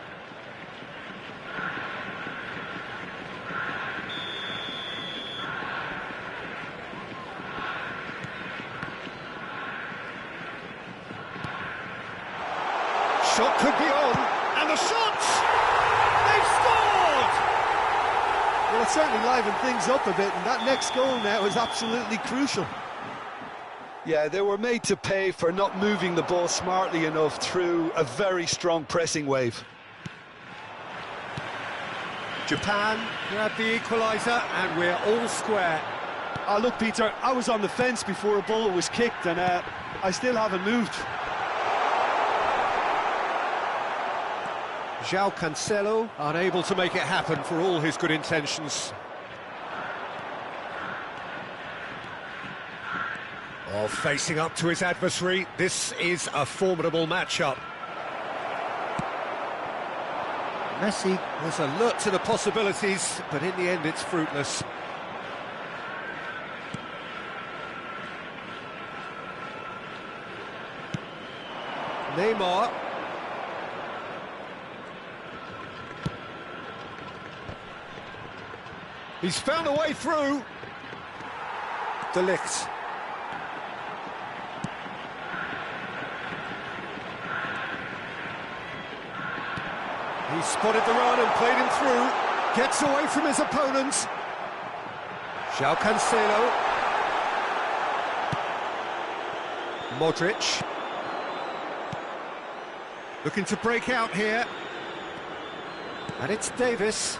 Shot could be on, and the shot! They've scored! Well, it certainly livened things up a bit, and that next goal now is absolutely crucial. Yeah, they were made to pay for not moving the ball smartly enough through a very strong pressing wave. Japan grab the equaliser, and we're all square. Oh, look, Peter, I was on the fence before a ball was kicked, and I still haven't moved. João Cancelo unable to make it happen for all his good intentions. Oh, facing up to his adversary, this is a formidable matchup. Messi was alert to the possibilities, but in the end it's fruitless. Neymar. He's found a way through. De Ligt. He spotted the run and played him through. Gets away from his opponents. João Cancelo. Modric. Looking to break out here. And it's Davis.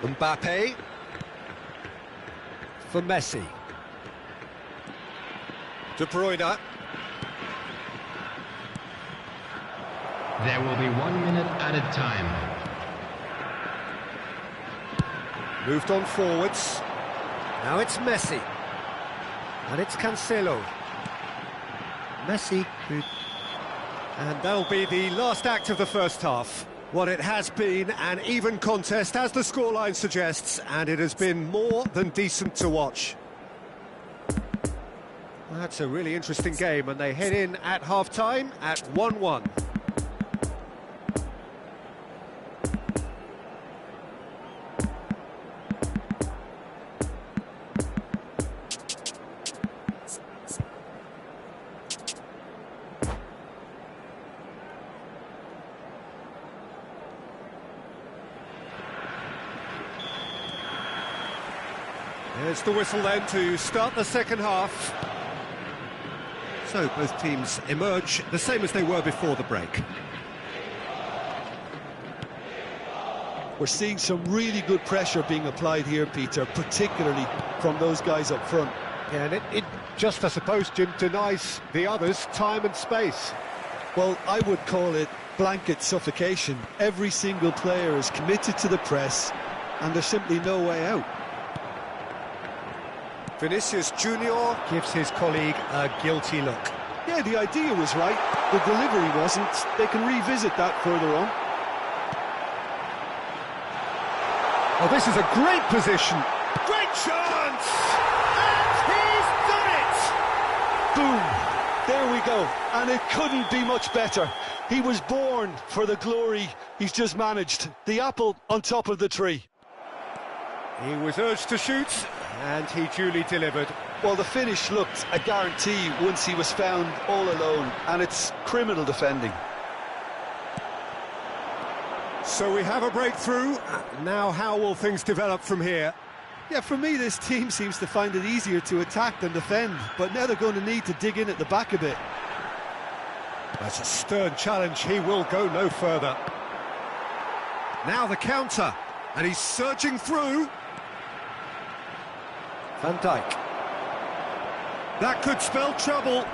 Mbappe. For Messi. De Bruyne. There will be 1 minute added time. Moved on forwards. Now it's Messi. And it's Cancelo. Messi could... And that'll be the last act of the first half. Well, it has been an even contest, as the scoreline suggests, and it has been more than decent to watch. That's a really interesting game, and they head in at half-time at 1-1. There's the whistle then to start the second half. So both teams emerge the same as they were before the break. We're seeing some really good pressure being applied here, Peter, particularly from those guys up front. Yeah, and it just, I suppose, Jim, denies the others time and space. Well, I would call it blanket suffocation. Every single player is committed to the press, and there's simply no way out. Vinicius Junior gives his colleague a guilty look. Yeah, the idea was right, the delivery wasn't. They can revisit that further on. Oh, this is a great position. Great chance! And he's done it! Boom! There we go. And it couldn't be much better. He was born for the glory he's just managed. The apple on top of the tree. He was urged to shoot, and he duly delivered. Well, the finish looked a guarantee once he was found all alone, and it's criminal defending. So we have a breakthrough. Now how will things develop from here? Yeah, for me, this team seems to find it easier to attack than defend, but now they're going to need to dig in at the back a bit. That's a stern challenge. He will go no further. Now the counter, and he's surging through. Van Dijk. That could spell trouble.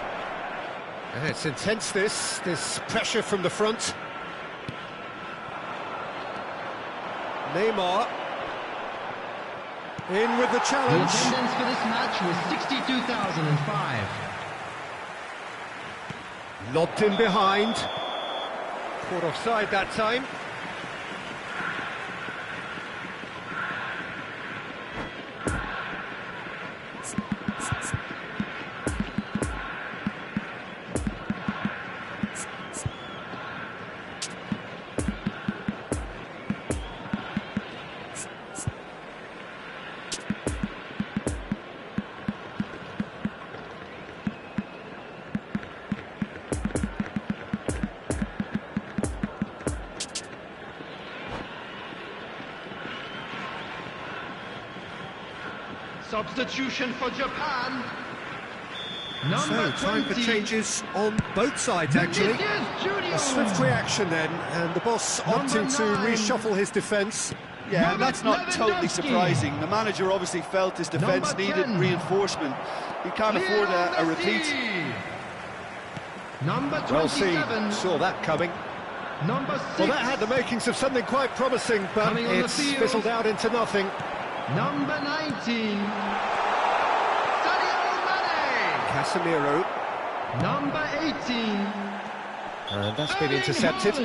And it's intense, this pressure from the front. Neymar. In with the challenge. The attendance for this match was 62,005. Lobbed in behind. Caught offside that time. Substitution for Japan. So, time for changes on both sides, actually. A swift reaction then, and the boss opting to reshuffle his defence. Yeah, and that's not totally surprising. The manager obviously felt his defence needed reinforcement. He can't afford a repeat. Well seen, saw that coming. Number 6. Well, that had the makings of something quite promising, but it's fizzled out into nothing. Number 19. Sadio Mane. Casemiro. Number 18. And that's been intercepted.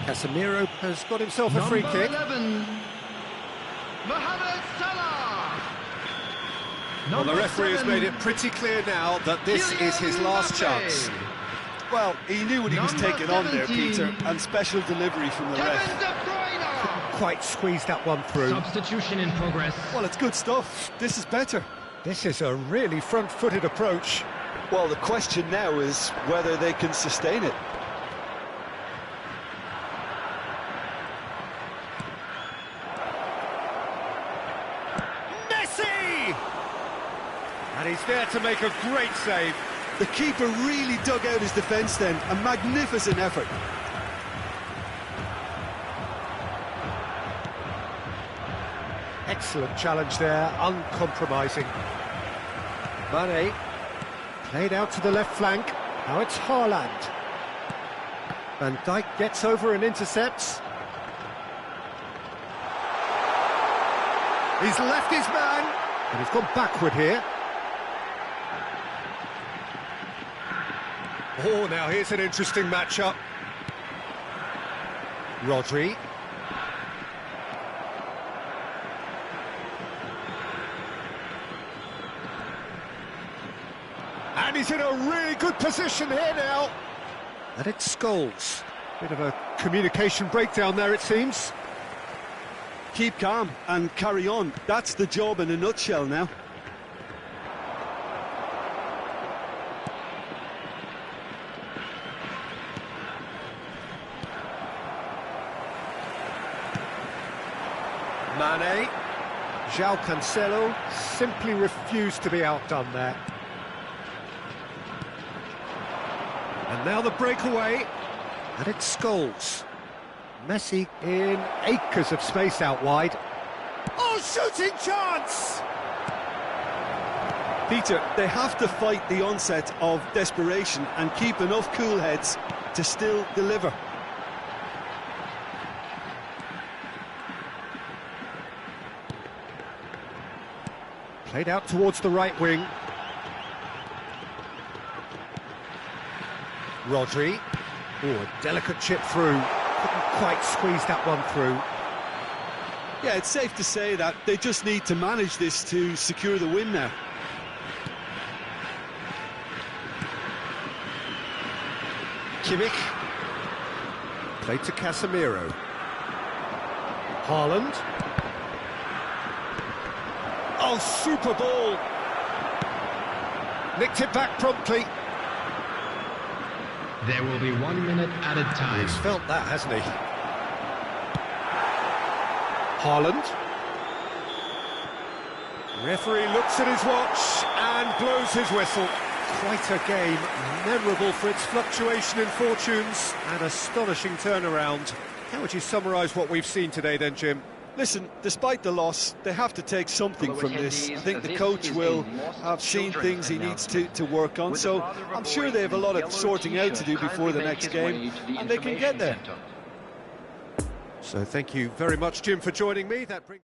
Casemiro has got himself a free kick. 11. Mohamed Salah. Well, the referee has made it pretty clear now that this is his last chance. Well, he knew what he was taking on there, Peter, and special delivery from the ref. quite squeeze that one through. Substitution in progress. Well, it's good stuff. This is better. This is a really front-footed approach. Well, the question now is whether they can sustain it. Messi! And he's there to make a great save. The keeper really dug out his defence then. A magnificent effort. Excellent challenge there, uncompromising. Mane, played out to the left flank. Now it's Haaland. Van Dijk gets over and intercepts. He's left his man, and he's gone backward here. Oh, now here's an interesting matchup. Rodri. And he's in a really good position here now. And it's Scholes. Bit of a communication breakdown there, it seems. Keep calm and carry on. That's the job in a nutshell now. Mane. João Cancelo simply refused to be outdone there. And now the breakaway, and it's Scholes. Messi in acres of space out wide. Oh, shooting chance! Peter, they have to fight the onset of desperation and keep enough cool heads to still deliver. Played out towards the right wing. Rodri. Oh, a delicate chip through. Couldn't quite squeeze that one through. Yeah, it's safe to say that they just need to manage this to secure the win now. Kimmich. Played to Casemiro. Haaland. Oh, super ball. Nicked it back promptly. There will be 1 minute added time. He's felt that, hasn't he? Haaland. Referee looks at his watch and blows his whistle. Quite a game, memorable for its fluctuation in fortunes and astonishing turnaround. How would you summarise what we've seen today then, Jim? Listen, despite the loss, they have to take something Fellow from this. I attendees, think the this coach is will a lost have seen children's things he needs to announcement. work on, With the so father of a I'm boy sure they have a in lot yellow of sorting out to do t-shirt before the kindly next make his game, way to the and they can get there. information centre. So thank you very much, Jim, for joining me. That brings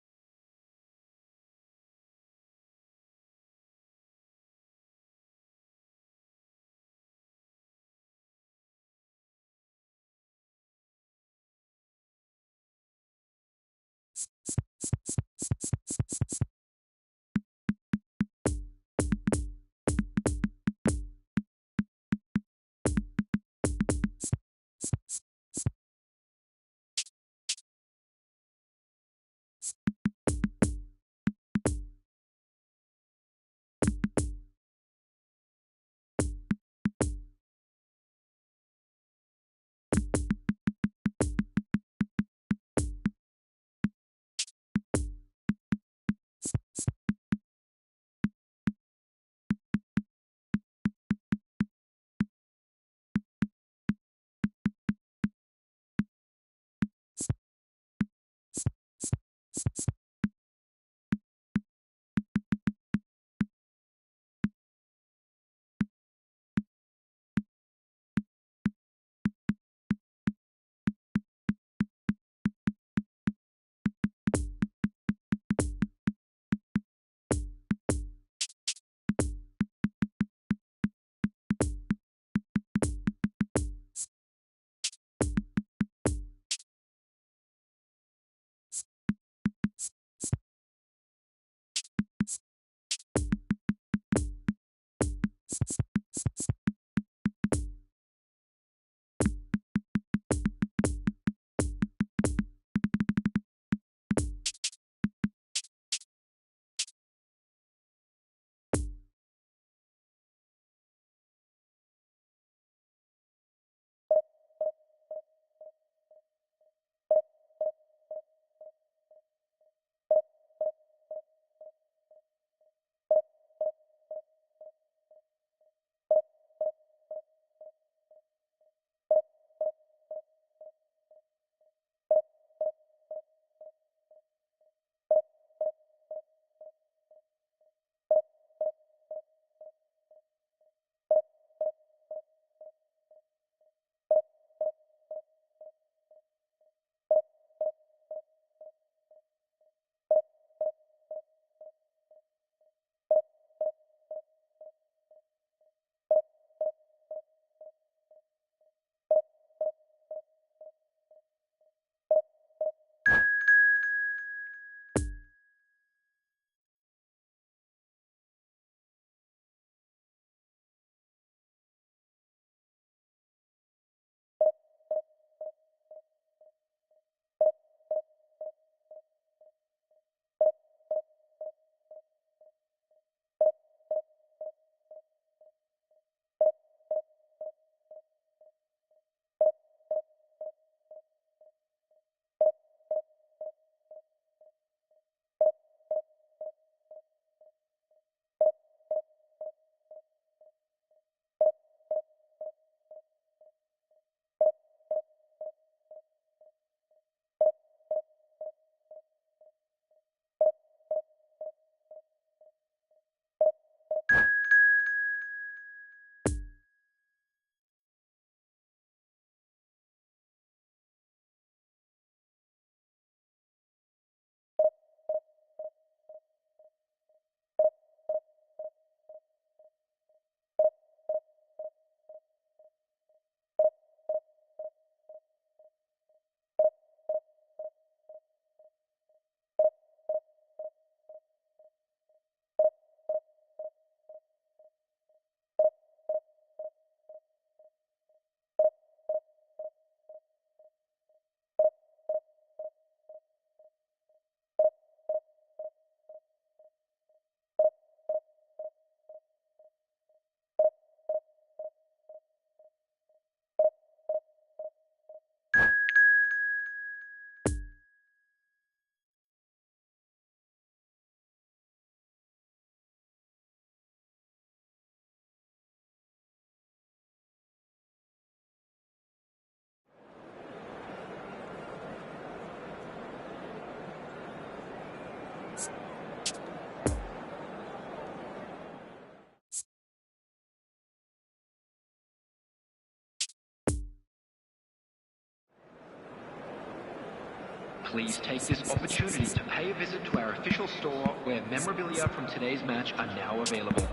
Please take this opportunity to pay a visit to our official store where memorabilia from today's match are now available.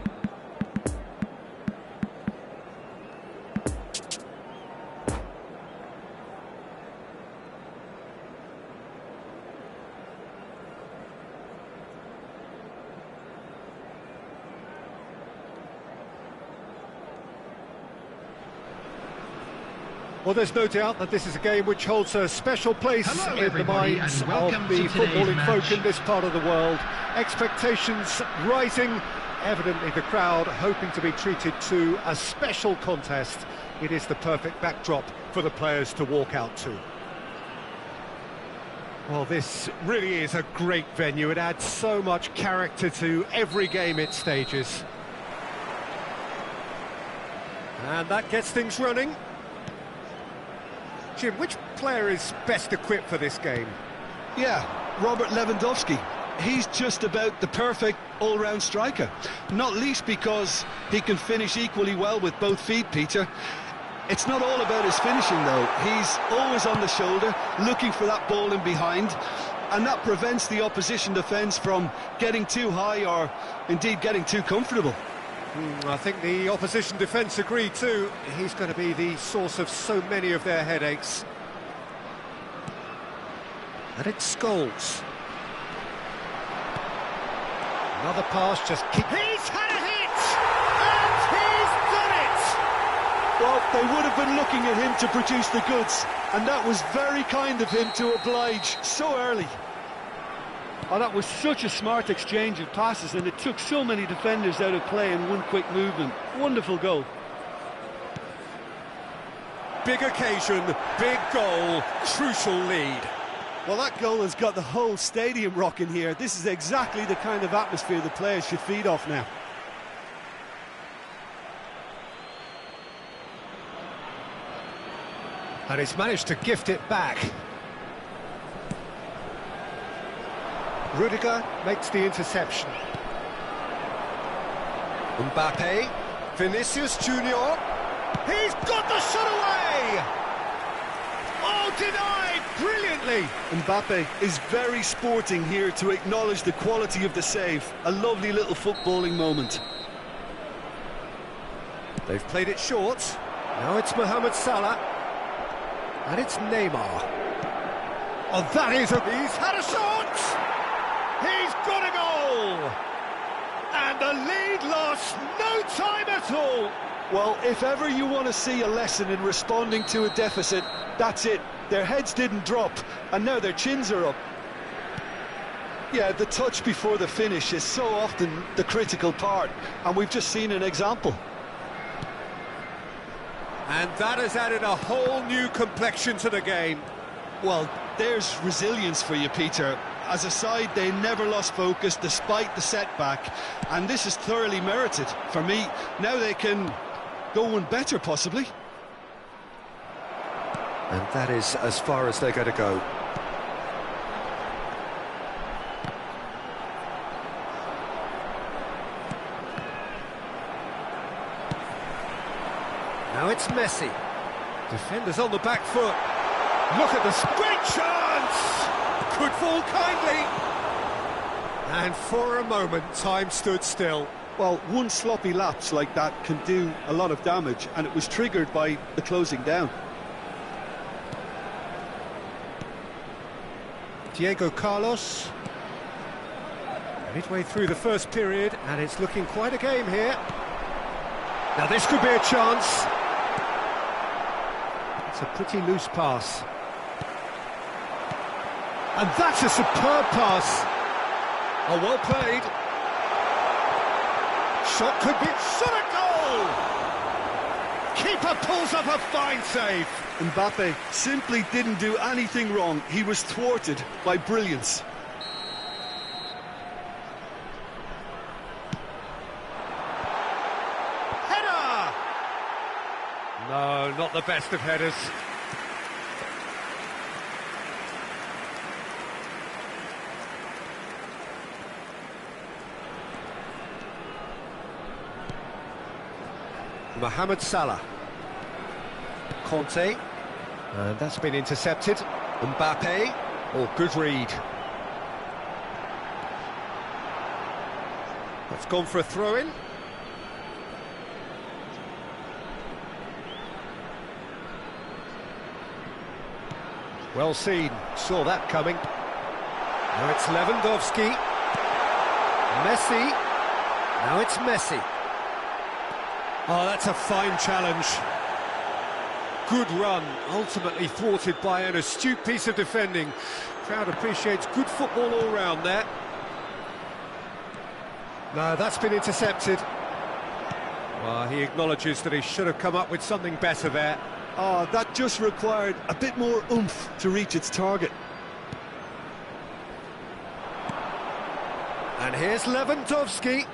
Well, there's no doubt that this is a game which holds a special place in the minds of the footballing folk in this part of the world. Expectations rising, evidently the crowd hoping to be treated to a special contest. It is the perfect backdrop for the players to walk out to. Well, this really is a great venue. It adds so much character to every game it stages. And that gets things running. Jim, which player is best equipped for this game? Yeah, Robert Lewandowski. He's just about the perfect all-round striker. Not least because he can finish equally well with both feet, Peter. It's not all about his finishing, though. He's always on the shoulder, looking for that ball in behind, and that prevents the opposition defence from getting too high or, indeed, getting too comfortable. I think the opposition defence agree too. He's going to be the source of so many of their headaches. And it's Scholes. Another pass, just kick. He's had a hit! And he's done it! Well, they would have been looking at him to produce the goods, and that was very kind of him to oblige so early. Oh, that was such a smart exchange of passes, and it took so many defenders out of play in one quick movement. Wonderful goal. Big occasion, big goal, crucial lead. Well, that goal has got the whole stadium rocking here. This is exactly the kind of atmosphere the players should feed off now. And he's managed to gift it back. Rudiger makes the interception. Mbappe, Vinicius Junior. He's got the shot away! Oh, denied brilliantly! Mbappe is very sporting here to acknowledge the quality of the save. A lovely little footballing moment. They've played it short. Now it's Mohamed Salah. And it's Neymar. Oh, that is he's had a shot! He's got a goal! And the lead lost no time at all! Well, if ever you want to see a lesson in responding to a deficit, that's it. Their heads didn't drop, and now their chins are up. Yeah, the touch before the finish is so often the critical part, and we've just seen an example. And that has added a whole new complexion to the game. Well, there's resilience for you, Peter. As a side, they never lost focus despite the setback, and this is thoroughly merited. For me, now they can go one better, possibly. And that is as far as they're going to go. Now it's Messi. Defenders on the back foot. Look at the great chance! Could fall kindly. And for a moment, time stood still. Well, one sloppy lapse like that can do a lot of damage, and it was triggered by the closing down. Diego Carlos. Midway through the first period, and it's looking quite a game here. Now this could be a chance. It's a pretty loose pass. And that's a superb pass. Oh, well played. Shot could be... Shot a goal! Keeper pulls up a fine save. Mbappe simply didn't do anything wrong. He was thwarted by brilliance. Header! No, not the best of headers. Mohamed Salah. Conte. And that's been intercepted. Mbappe. Oh, good read. That's gone for a throw-in. Well seen, saw that coming. Now it's Lewandowski. Messi. Now it's Messi. Oh, that's a fine challenge. Good run, ultimately thwarted by an astute piece of defending. Crowd appreciates good football all round there. No, that's been intercepted. Well, he acknowledges that he should have come up with something better there. Oh, that just required a bit more oomph to reach its target. And here's Lewandowski.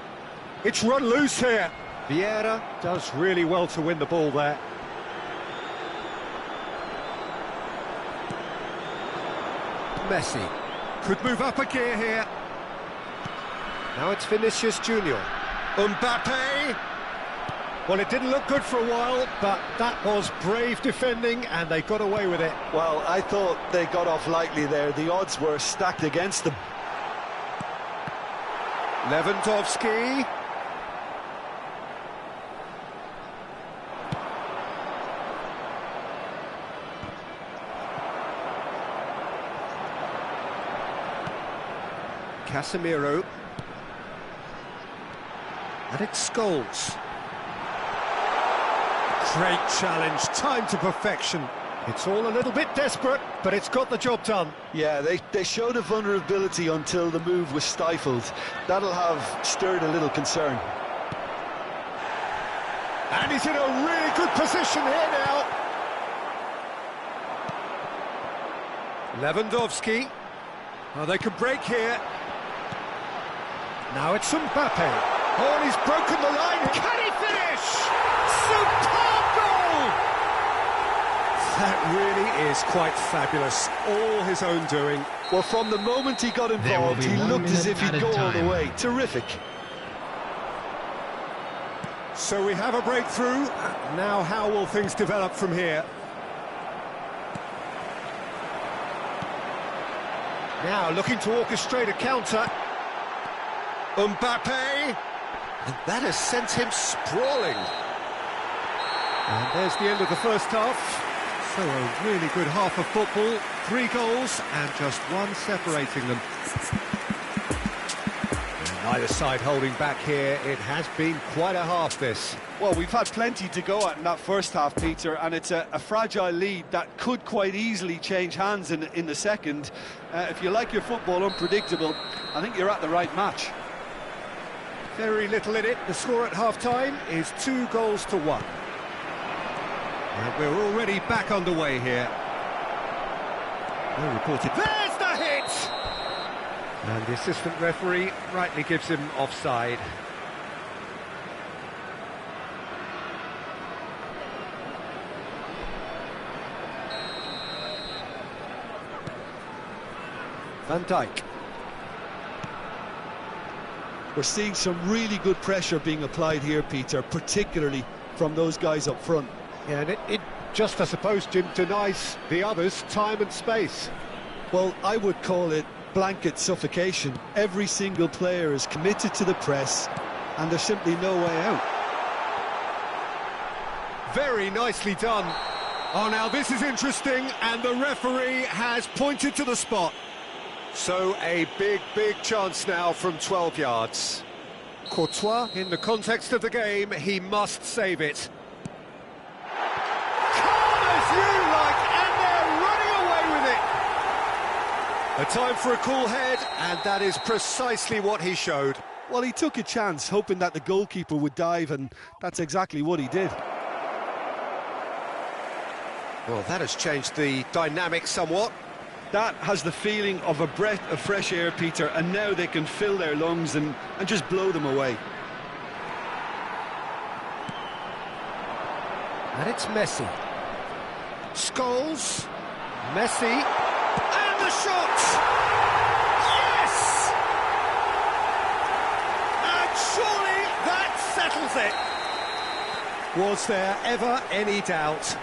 It's run loose here. Vieira does really well to win the ball there. Messi could move up a gear here. Now it's Vinicius Junior. Mbappe. Well, it didn't look good for a while, but that was brave defending, and they got away with it. Well, I thought they got off lightly there. The odds were stacked against them. Lewandowski. Casemiro. And it's Scholes. Great challenge, time to perfection. It's all a little bit desperate, but it's got the job done. Yeah, they showed a vulnerability until the move was stifled. That'll have stirred a little concern. And he's in a really good position here now. Lewandowski. Oh, they could break here. Now it's Mbappe. Oh, and he's broken the line. Can he finish? Superb goal! That really is quite fabulous. All his own doing. Well, from the moment he got involved, he looked as if he'd go all the way. Terrific. So we have a breakthrough. Now how will things develop from here? Now looking to orchestrate a counter. Mbappe. And that has sent him sprawling. And there's the end of the first half. So a really good half of football. 3 goals and just one separating them. And neither side holding back here. It has been quite a half, this. Well, we've had plenty to go at in that first half, Peter, and it's a fragile lead that could quite easily change hands in the second. If you like your football unpredictable, I think you're at the right match. Very little in it. The score at half-time is 2 goals to 1. And we're already back underway here. No reported. There's the hit! And the assistant referee rightly gives him offside. Van Dijk. We're seeing some really good pressure being applied here, Peter, particularly from those guys up front. Yeah, and it just, I suppose, Jim, denies the others time and space. Well, I would call it blanket suffocation. Every single player is committed to the press, and there's simply no way out. Very nicely done. Oh, now this is interesting, and the referee has pointed to the spot. So a big chance now from 12 yards. Courtois, in the context of the game, he must save it. Calm as you like, and they're running away with it. A time for a cool head, and that is precisely what he showed. Well, he took a chance, hoping that the goalkeeper would dive, and that's exactly what he did. Well, that has changed the dynamic somewhat. That has the feeling of a breath of fresh air, Peter, and now they can fill their lungs and just blow them away. And it's Messi. Scholes. Messi. And the shot! Yes! And surely that settles it. Was there ever any doubt?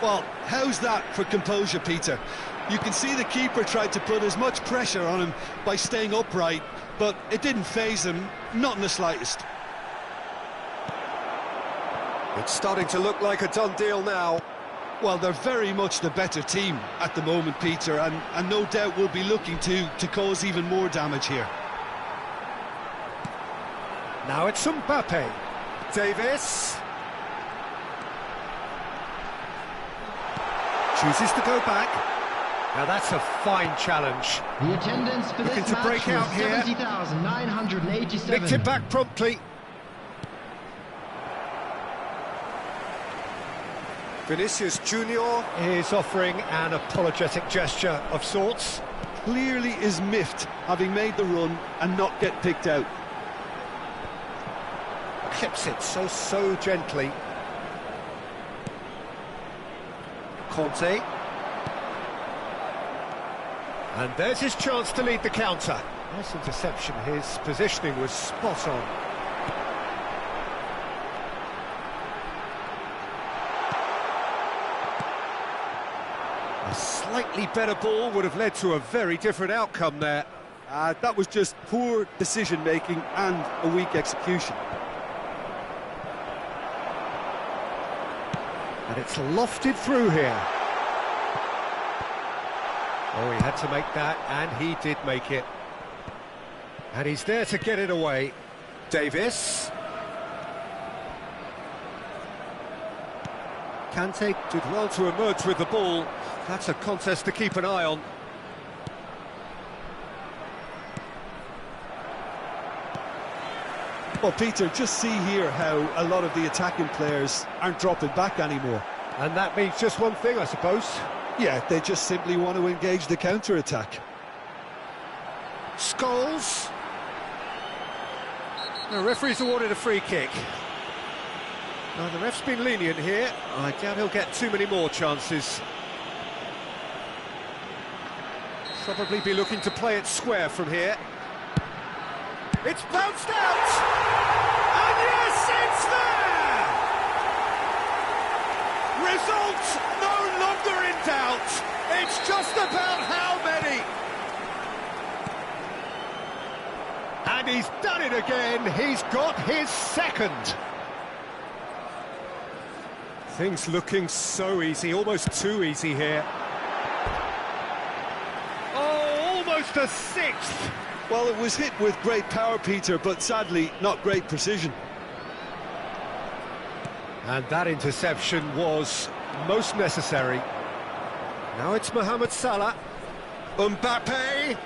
Well, how's that for composure, Peter? You can see the keeper tried to put as much pressure on him by staying upright, but it didn't faze him, not in the slightest. It's starting to look like a done deal now. Well, they're very much the better team at the moment, Peter, and no doubt will be looking to cause even more damage here. Now it's Mbappe. Davis. Chooses to go back. Now that's a fine challenge. The attendance for Looking this to match break out was here. 70,987. Nicked it back promptly. Vinicius Junior is offering an apologetic gesture of sorts. Clearly is miffed, having made the run and not get picked out. Clips it so gently. Conte. And there's his chance to lead the counter. Nice interception, his positioning was spot on. A slightly better ball would have led to a very different outcome there. That was just poor decision-making and a weak execution. And it's lofted through here. Oh, he had to make that, and he did make it. And he's there to get it away. Davis. Kante did well to emerge with the ball. That's a contest to keep an eye on. Well, Peter, just see here how a lot of the attacking players aren't dropping back anymore. And that means just one thing, I suppose. Yeah, they just simply want to engage the counter-attack. Scholes. The referee's awarded a free kick. Now, the ref's been lenient here. I doubt he'll get too many more chances. Probably be looking to play it square from here. It's bounced out! And yes, it's there! Result no longer in doubt. It's just about how many. And he's done it again. He's got his second. Things looking so easy, almost too easy here. Oh, almost a sixth. Well, it was hit with great power, Peter, but sadly, not great precision. And that interception was most necessary. Now it's Mohamed Salah. Mbappe.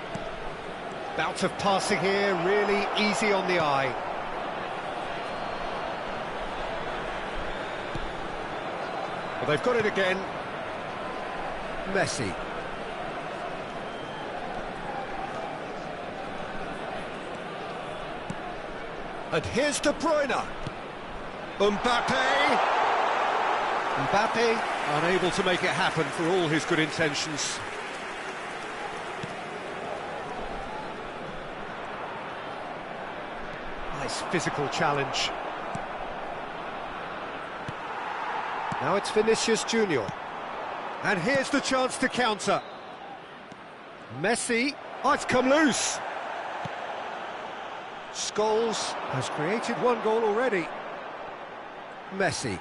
Bout of passing here, really easy on the eye. Well, they've got it again. Messi. And here's De Bruyne. Mbappe. Mbappe unable to make it happen for all his good intentions. Nice physical challenge. Now it's Vinicius Junior. And here's the chance to counter. Messi. Oh, it's come loose. Scholes has created one goal already. Messi.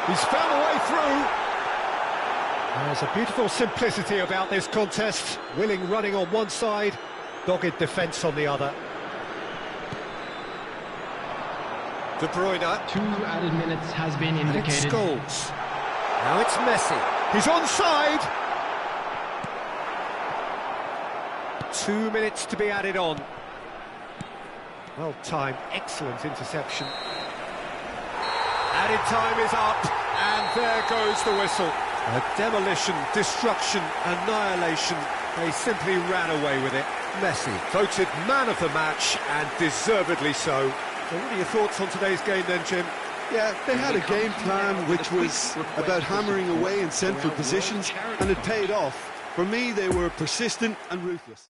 He's found a way through. There's a beautiful simplicity about this contest. Willing running on one side, dogged defence on the other. De Bruyne. 2 added minutes has been And it's indicated. Scholes. Now it's Messi. He's onside. 2 minutes to be added on. Well timed, excellent interception. Added time is up, and there goes the whistle. A demolition, destruction, annihilation. They simply ran away with it. Messi, voted man of the match, and deservedly so. So what are your thoughts on today's game then, Jim? Yeah, they had a game plan which was about hammering away in central positions, and it paid off. For me, they were persistent and ruthless.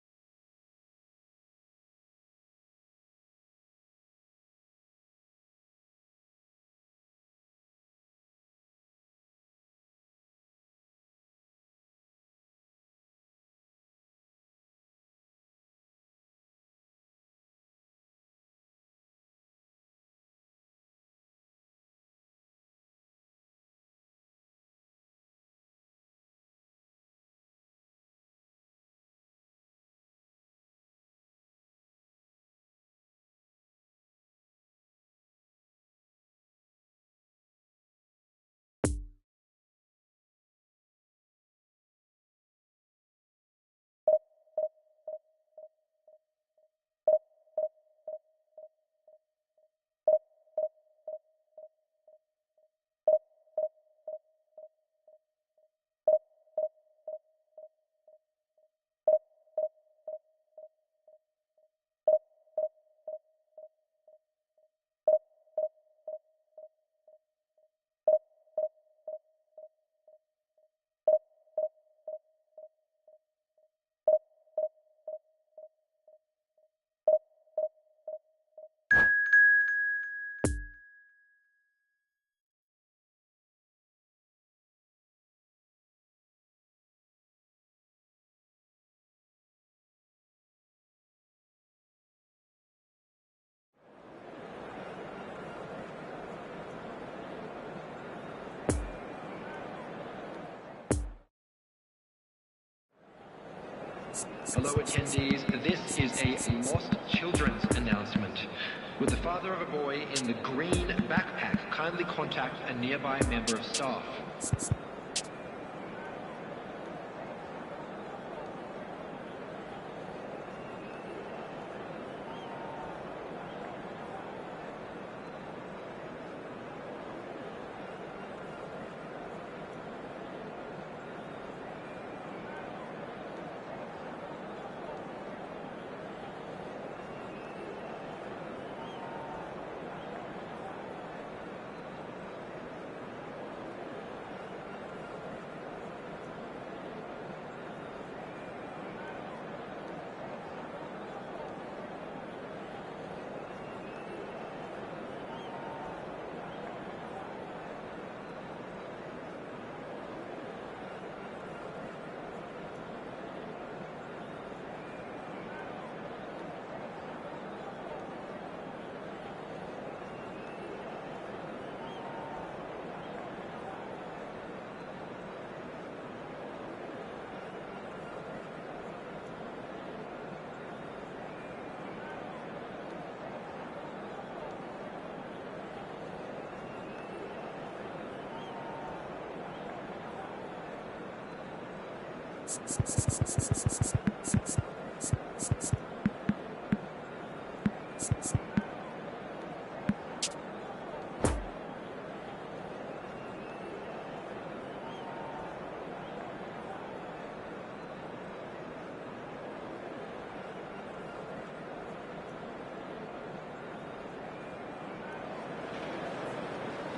Hello attendees, this is a lost children's announcement. Would the father of a boy in the green backpack kindly contact a nearby member of staff?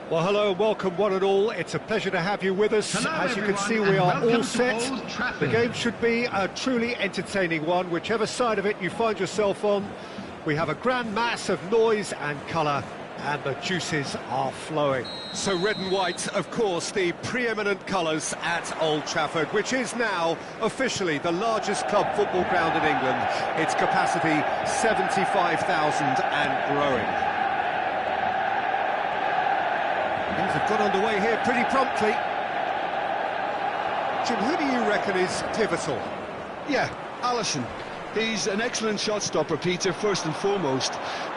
Well, hello and welcome one and all. It's a pleasure to have you with us. Hello, as you can everyone, see, we and are welcome all to set. Old Trafford. The game should be a truly entertaining one, whichever side of it you find yourself on. We have a grand mass of noise and colour, and the juices are flowing. So red and white, of course, the preeminent colours at Old Trafford, which is now officially the largest club football ground in England. Its capacity 75,000 and growing. Things have got underway here pretty promptly. Jim, who do you reckon is pivotal? Yeah, Alisson. He's an excellent shot stopper, Peter, first and foremost,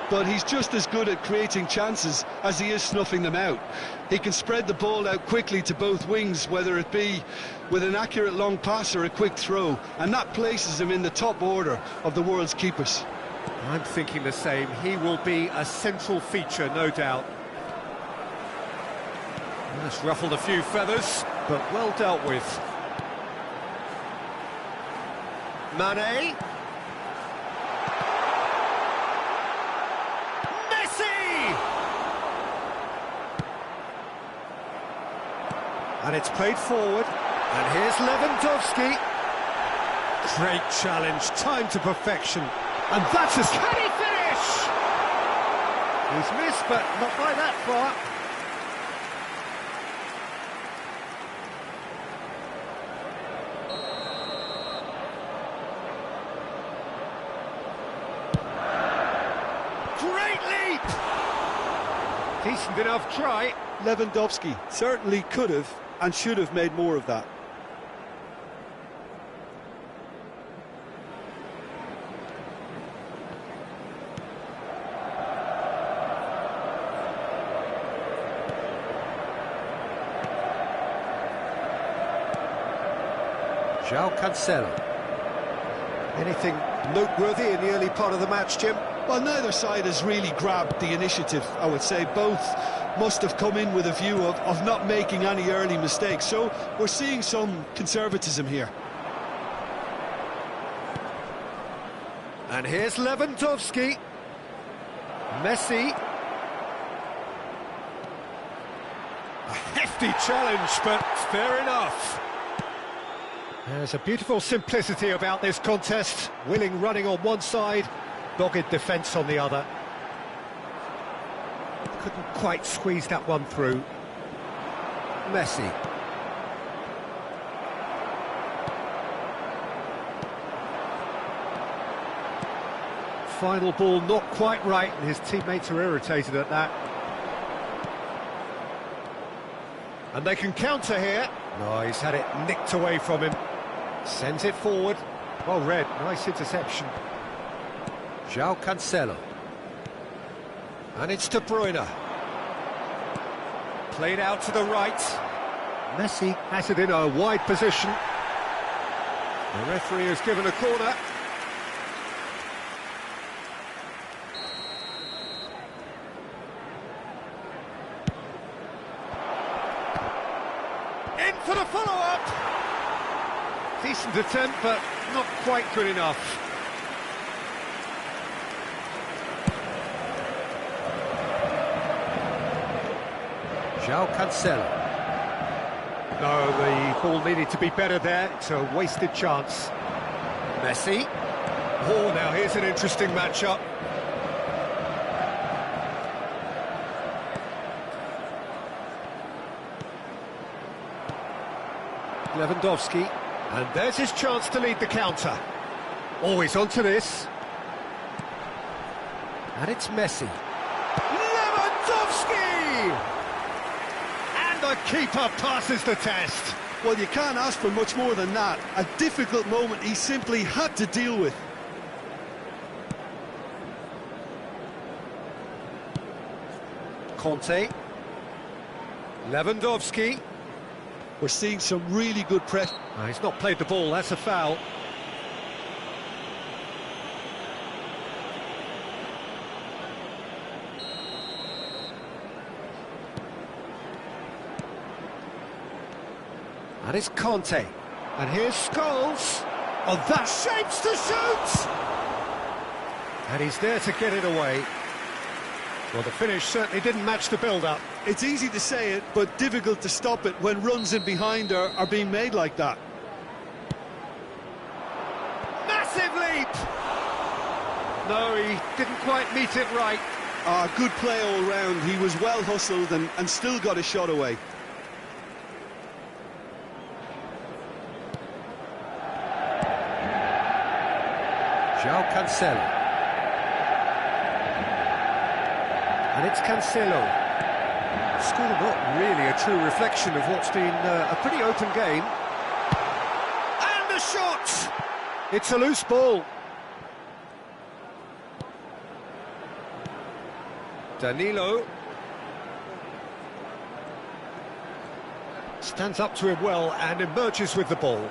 but he's just as good at creating chances as he is snuffing them out. He can spread the ball out quickly to both wings, whether it be with an accurate long pass or a quick throw, and that places him in the top order of the world's keepers. I'm thinking the same. He will be a central feature, no doubt. That's ruffled a few feathers, but well dealt with. Mane. Messi! And it's played forward. And here's Lewandowski. Great challenge, time to perfection. And that's a... Can he finish? He's missed, but not by that far. Great leap! Decent enough try. Lewandowski certainly could have and should have made more of that. João Cancelo. Anything noteworthy in the early part of the match, Jim? Well, neither side has really grabbed the initiative, I would say. Both must have come in with a view of not making any early mistakes. So we're seeing some conservatism here. And here's Lewandowski. Messi. A hefty challenge, but fair enough. There's a beautiful simplicity about this contest. Willing running on one side, dogged defence on the other. Couldn't quite squeeze that one through. Messi. Final ball not quite right, and his teammates are irritated at that. And they can counter here. No, he's had it nicked away from him. Sends it forward. Well read, nice interception. João Cancelo. And it's De Bruyne. Played out to the right. Messi has it in a wide position. The referee has given a corner. In for the follow-up. Decent attempt, but not quite good enough. João Cancelo. No, the ball needed to be better there. It's a wasted chance. Messi. Oh, now here's an interesting matchup. Lewandowski. And there's his chance to lead the counter. Always onto this. And it's Messi. Lewandowski! The keeper passes the test. Well, you can't ask for much more than that. A difficult moment he simply had to deal with. Conte. Lewandowski. We're seeing some really good press. He's not played the ball, that's a foul. And it's Conte. And here's Scholes. Oh, that shapes to shoot! And he's there to get it away. Well, the finish certainly didn't match the build-up. It's easy to say it, but difficult to stop it when runs in behind are being made like that. Massive leap! No, he didn't quite meet it right. Good play all round. He was well hustled and still got a shot away. João Cancelo. And it's Cancelo. Score not really a true reflection of what's been a pretty open game. And the shot! It's a loose ball. Danilo. Stands up to him well and emerges with the ball.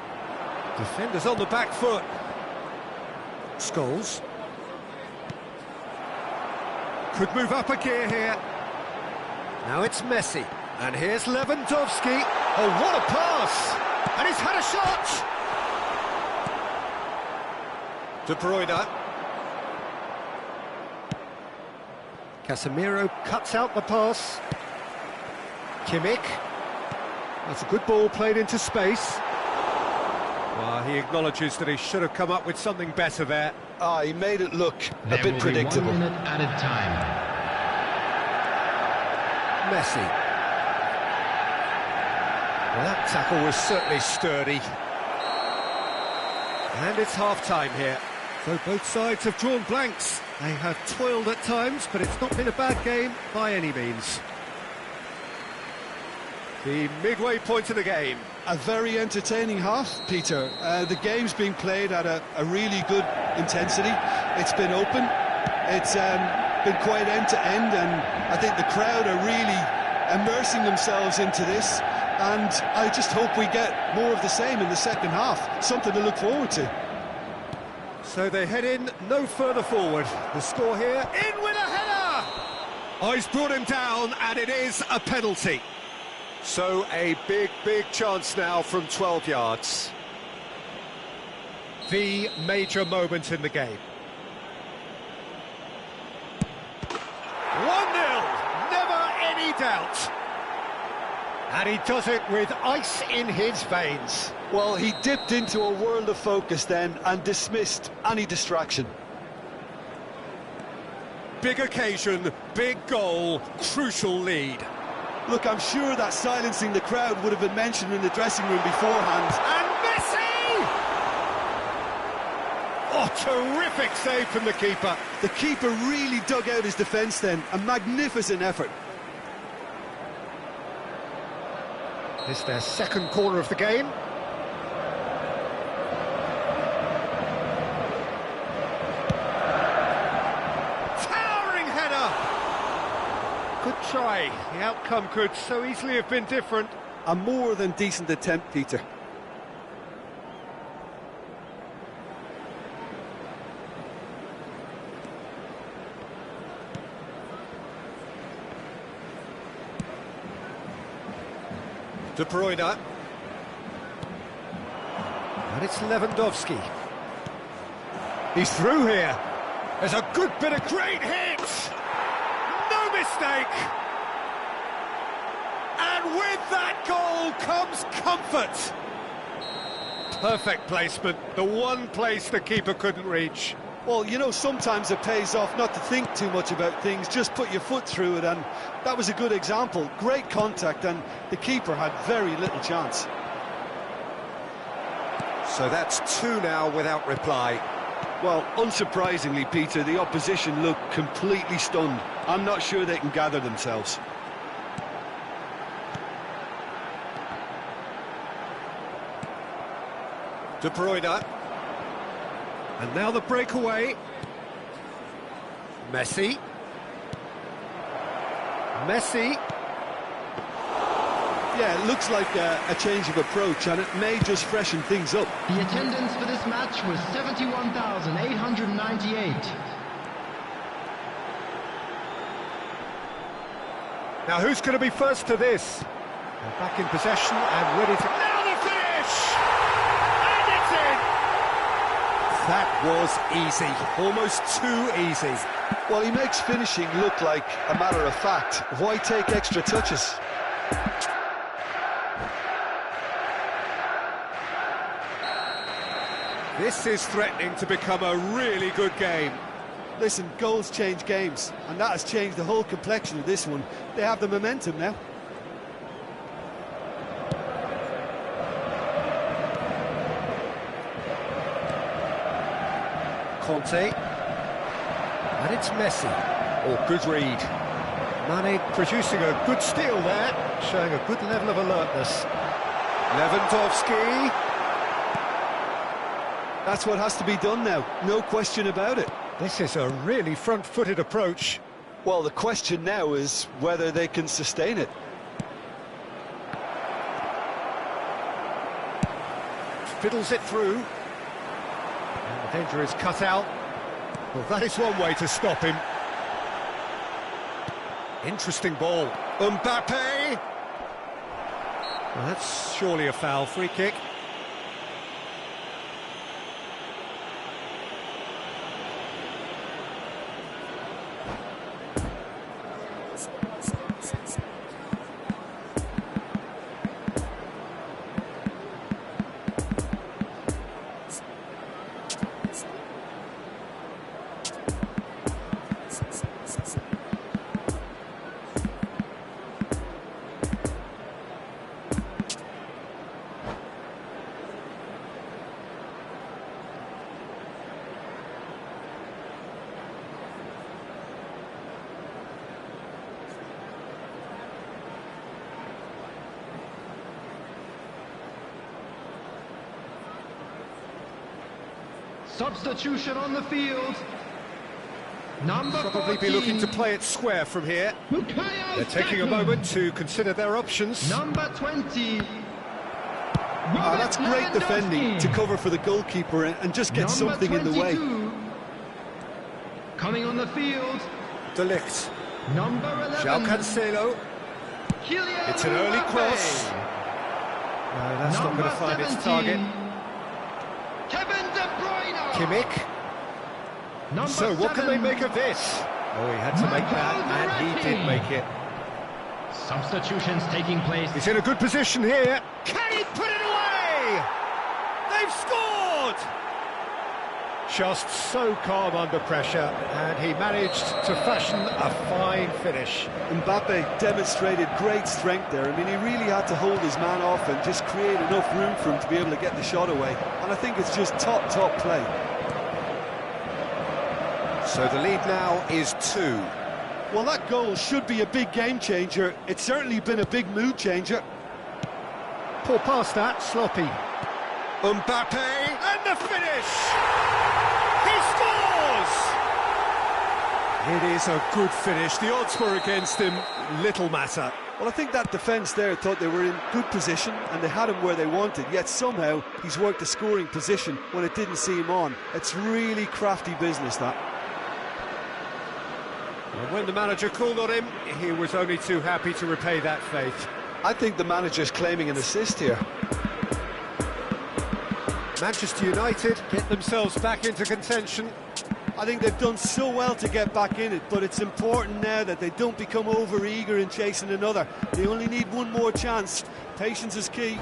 Defenders on the back foot. Scholes. Could move up a gear here. Now it's Messi. And here's Lewandowski. Oh, what a pass! And he's had a shot! De Bruyne. Casemiro cuts out the pass. Kimmich. That's a good ball played into space. Well, he acknowledges that he should have come up with something better there. He made it look a bit There will predictable. be 1 minute added time. Messi. Well, that tackle was certainly sturdy. And it's half-time here. So both sides have drawn blanks. They have toiled at times, but it's not been a bad game by any means. The midway point of the game. A very entertaining half, Peter. The game's been played at a really good intensity. It's been open. It's been quite end-to-end, and I think the crowd are really immersing themselves into this. And I just hope we get more of the same in the second half. Something to look forward to. So they head in no further forward. The score here, in with a header! Oh, he's brought him down, and it is a penalty. So a big chance now from 12 yards. The major moment in the game. 1-0, never any doubt. And he does it with ice in his veins. Well, he dipped into a world of focus then and dismissed any distraction. Big occasion, big goal, crucial lead. Look, I'm sure that silencing the crowd would have been mentioned in the dressing room beforehand. And Messi! Oh, terrific save from the keeper. The keeper really dug out his defence then. A magnificent effort. It's their second corner of the game. try. The outcome could so easily have been different. A more than decent attempt, Peter. De Bruyne. And it's Lewandowski. He's through here. There's a good bit of great hits. No mistake. And with that goal comes comfort. Perfect placement. The one place the keeper couldn't reach. Well, you know, sometimes it pays off not to think too much about things, just put your foot through it, and that was a good example. Great contact, and the keeper had very little chance. So that's 2 now without reply. Well, unsurprisingly, Peter, the opposition looked completely stunned. I'm not sure they can gather themselves. De Bruyne. And now the breakaway. Messi. Messi. Yeah, it looks like a change of approach, and it may just freshen things up. The attendance for this match was 71,898. Now who's going to be first to this? They're back in possession and ready to... Now the finish! And it's in! That was easy, almost too easy. Well, he makes finishing look like a matter of fact. Why take extra touches? This is threatening to become a really good game. Listen, goals change games, and that has changed the whole complexion of this one. They have the momentum now. Conte. And it's Messi. Oh, good read. Mane producing a good steal there, showing a good level of alertness. Lewandowski. That's what has to be done now, no question about it. This is a really front-footed approach. Well, the question now is whether they can sustain it. Fiddles it through. And the danger is cut out. Well, that is one way to stop him. Interesting ball. Mbappe! Well, that's surely a foul. Free kick. Substitution on the field. Number Probably 14. be looking to play it square from here. They're taking a moment to consider their options. Number 20. That's great defending to cover for the goalkeeper and just get something in the way. Coming on the field. De Ligt. Number 11. João Cancelo. Kylian It's an early Mbappe. cross. No, that's not going to find its target. Kevin De Bruyne. Kimmich. Number So what can they 7. make of this? Oh, he had to make that, and he did make it. Substitutions taking place. He's in a good position here. Can he put it away? They've scored! Just so calm under pressure, and he managed to fashion a fine finish. Mbappe demonstrated great strength there. I mean, he really had to hold his man off and just create enough room for him to be able to get the shot away. And I think it's just top play. So the lead now is 2. Well, that goal should be a big game changer. It's certainly been a big mood changer. Poor pass that, sloppy. Mbappe, and the finish! He scores! It is a good finish. The odds were against him. Little matter. Well, I think that defence there thought they were in good position and they had him where they wanted, yet somehow he's worked a scoring position when it didn't see him on. It's really crafty business, that. And when the manager called on him, he was only too happy to repay that faith. I think the manager's claiming an assist here. Manchester United get themselves back into contention. I think they've done so well to get back in it, but it's important now that they don't become over-eager in chasing another. They only need one more chance. Patience is key.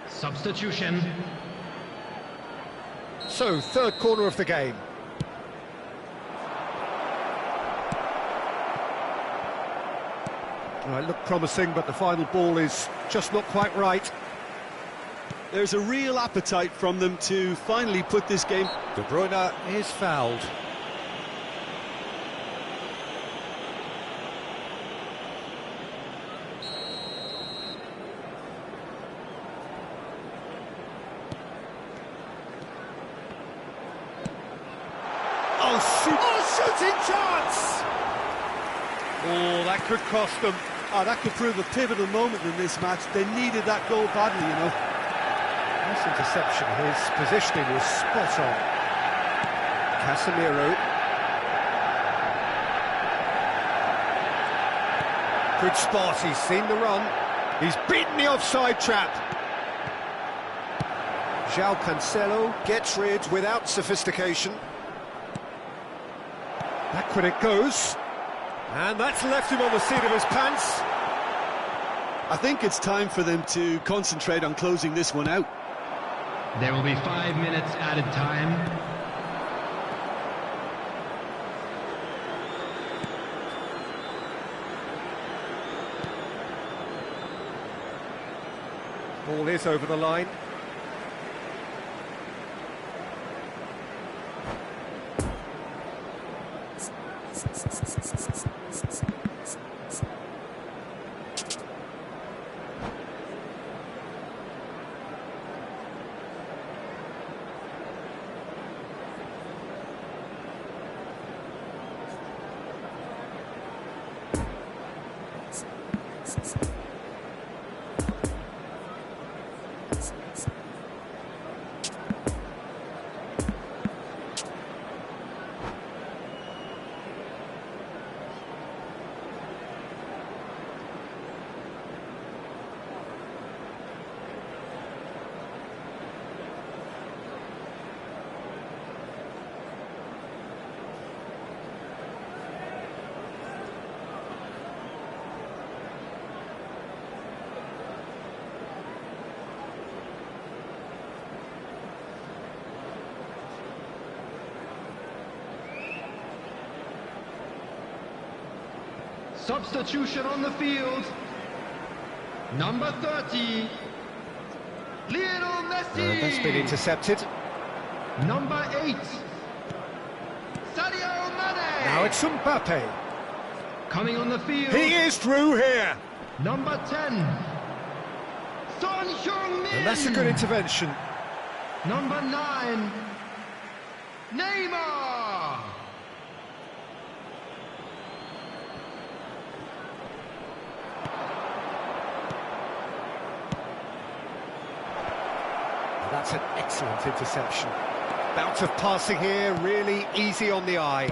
Substitution. So, third corner of the game. Well, it looked promising, but the final ball is just not quite right. There's a real appetite from them to finally put this game. De Bruyne is fouled. Oh, shooting chance! Oh, that could cost them. Oh, that could prove a pivotal moment in this match. They needed that goal badly, you know. Nice interception. His positioning was spot on. Casemiro. Good spot. He's seen the run. He's beaten the offside trap. João Cancelo gets rid without sophistication. Backward it goes. And that's left him on the seat of his pants. I think it's time for them to concentrate on closing this one out. There will be 5 minutes added time. Ball is over the line. Substitution on the field. Number 30, Lionel Messi. That's been intercepted. Number 8, Sadio Mane. Now it's Mbappe. Coming on the field. He is through here. Number 10, Son Heung-min. And that's a good intervention. Number 9, Neymar. That's an excellent interception. Bout of passing here, really easy on the eye.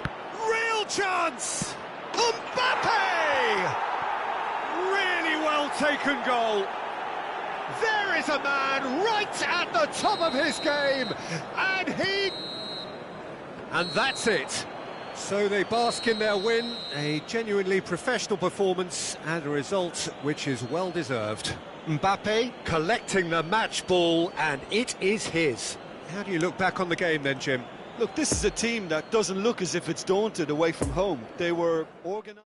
Real chance! Mbappe! Really well taken goal. There is a man right at the top of his game, and that's it. So they bask in their win, a genuinely professional performance and a result which is well deserved. Mbappe collecting the match ball, and it is his. How do you look back on the game then, Jim? Look, this is a team that doesn't look as if it's daunted away from home. They were organised.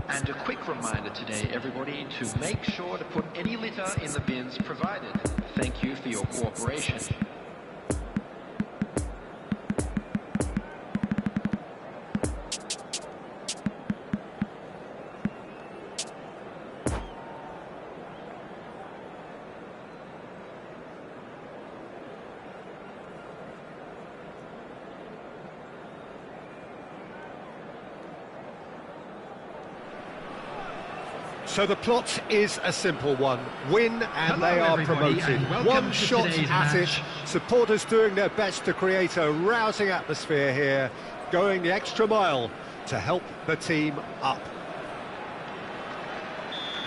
And a quick reminder today, everybody, to make sure to put any litter in the bins provided. Thank you for your cooperation. So the plot is a simple one. Win and Hello, they are everybody, promoted. and welcome One to shot today's at match. it. Supporters doing their best to create a rousing atmosphere here, going the extra mile to help the team up.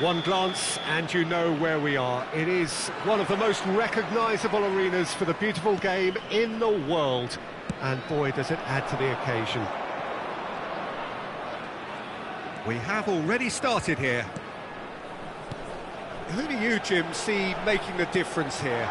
One glance and you know where we are. It is one of the most recognisable arenas for the beautiful game in the world. And boy, does it add to the occasion. We have already started here. Who do you, Jim, see making the difference here?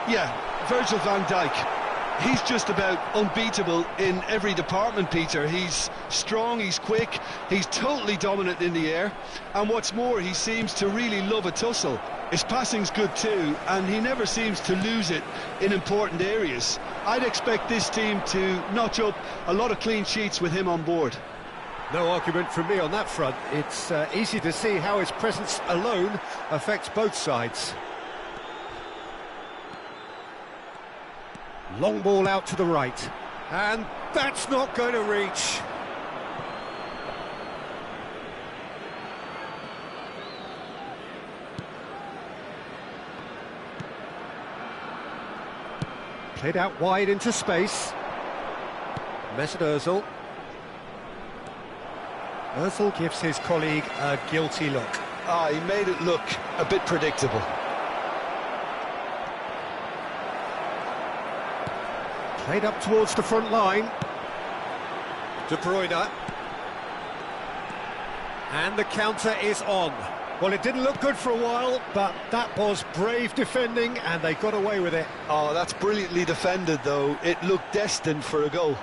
Yeah, Virgil van Dijk. He's just about unbeatable in every department, Peter. He's strong, he's quick, he's totally dominant in the air. And what's more, he seems to really love a tussle. His passing's good too, and he never seems to lose it in important areas. I'd expect this team to notch up a lot of clean sheets with him on board. No argument from me on that front. It's easy to see how his presence alone affects both sides. Long ball out to the right. And that's not going to reach. Played out wide into space. Mesut Ozil. Ozil gives his colleague a guilty look. Ah, he made it look a bit predictable. Played up towards the front line. De Bruyne. And the counter is on. Well, it didn't look good for a while, but that was brave defending, and they got away with it. Oh, that's brilliantly defended, though. It looked destined for a goal.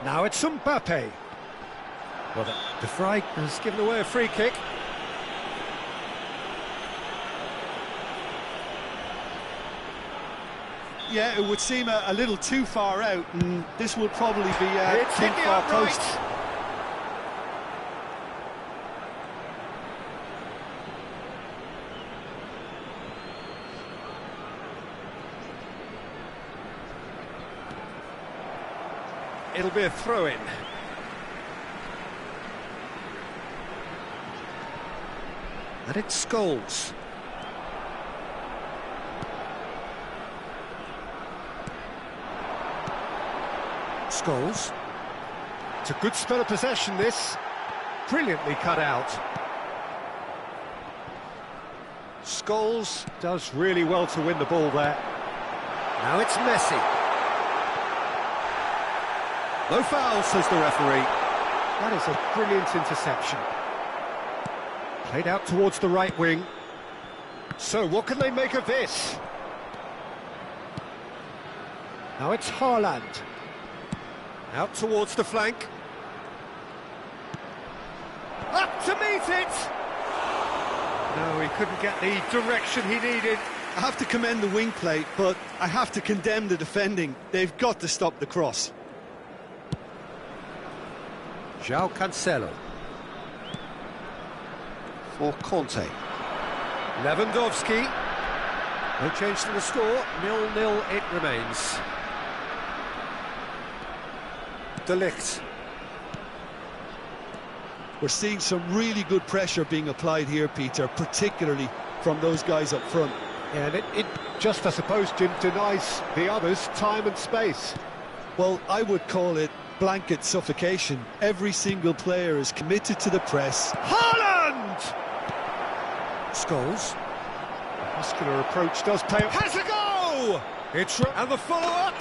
Now it's Mbappe. Well, De Vrij has given away a free kick. Yeah, it would seem a little too far out, and this would probably be It's too hit the far upright. post. It'll be a throw-in. And it's Scholes. Scholes. It's a good spell of possession, this. Brilliantly cut out. Scholes does really well to win the ball there. Now it's Messi. No foul, says the referee. That is a brilliant interception. Played out towards the right wing. So, what can they make of this? Now it's Haaland. Out towards the flank. Up to meet it! No, he couldn't get the direction he needed. I have to commend the wing play, but I have to condemn the defending. They've got to stop the cross. João Cancelo. For Conte. Lewandowski. No change to the score. 0-0 it remains. De Ligt. We're seeing some really good pressure being applied here, Peter, particularly from those guys up front. Yeah, and it just, I suppose, Jim, denies the others time and space. Well, I would call it blanket suffocation. Every single player is committed to the press. Haaland! Scholes. Muscular approach does pay off. Has a go! It's and the follow-up.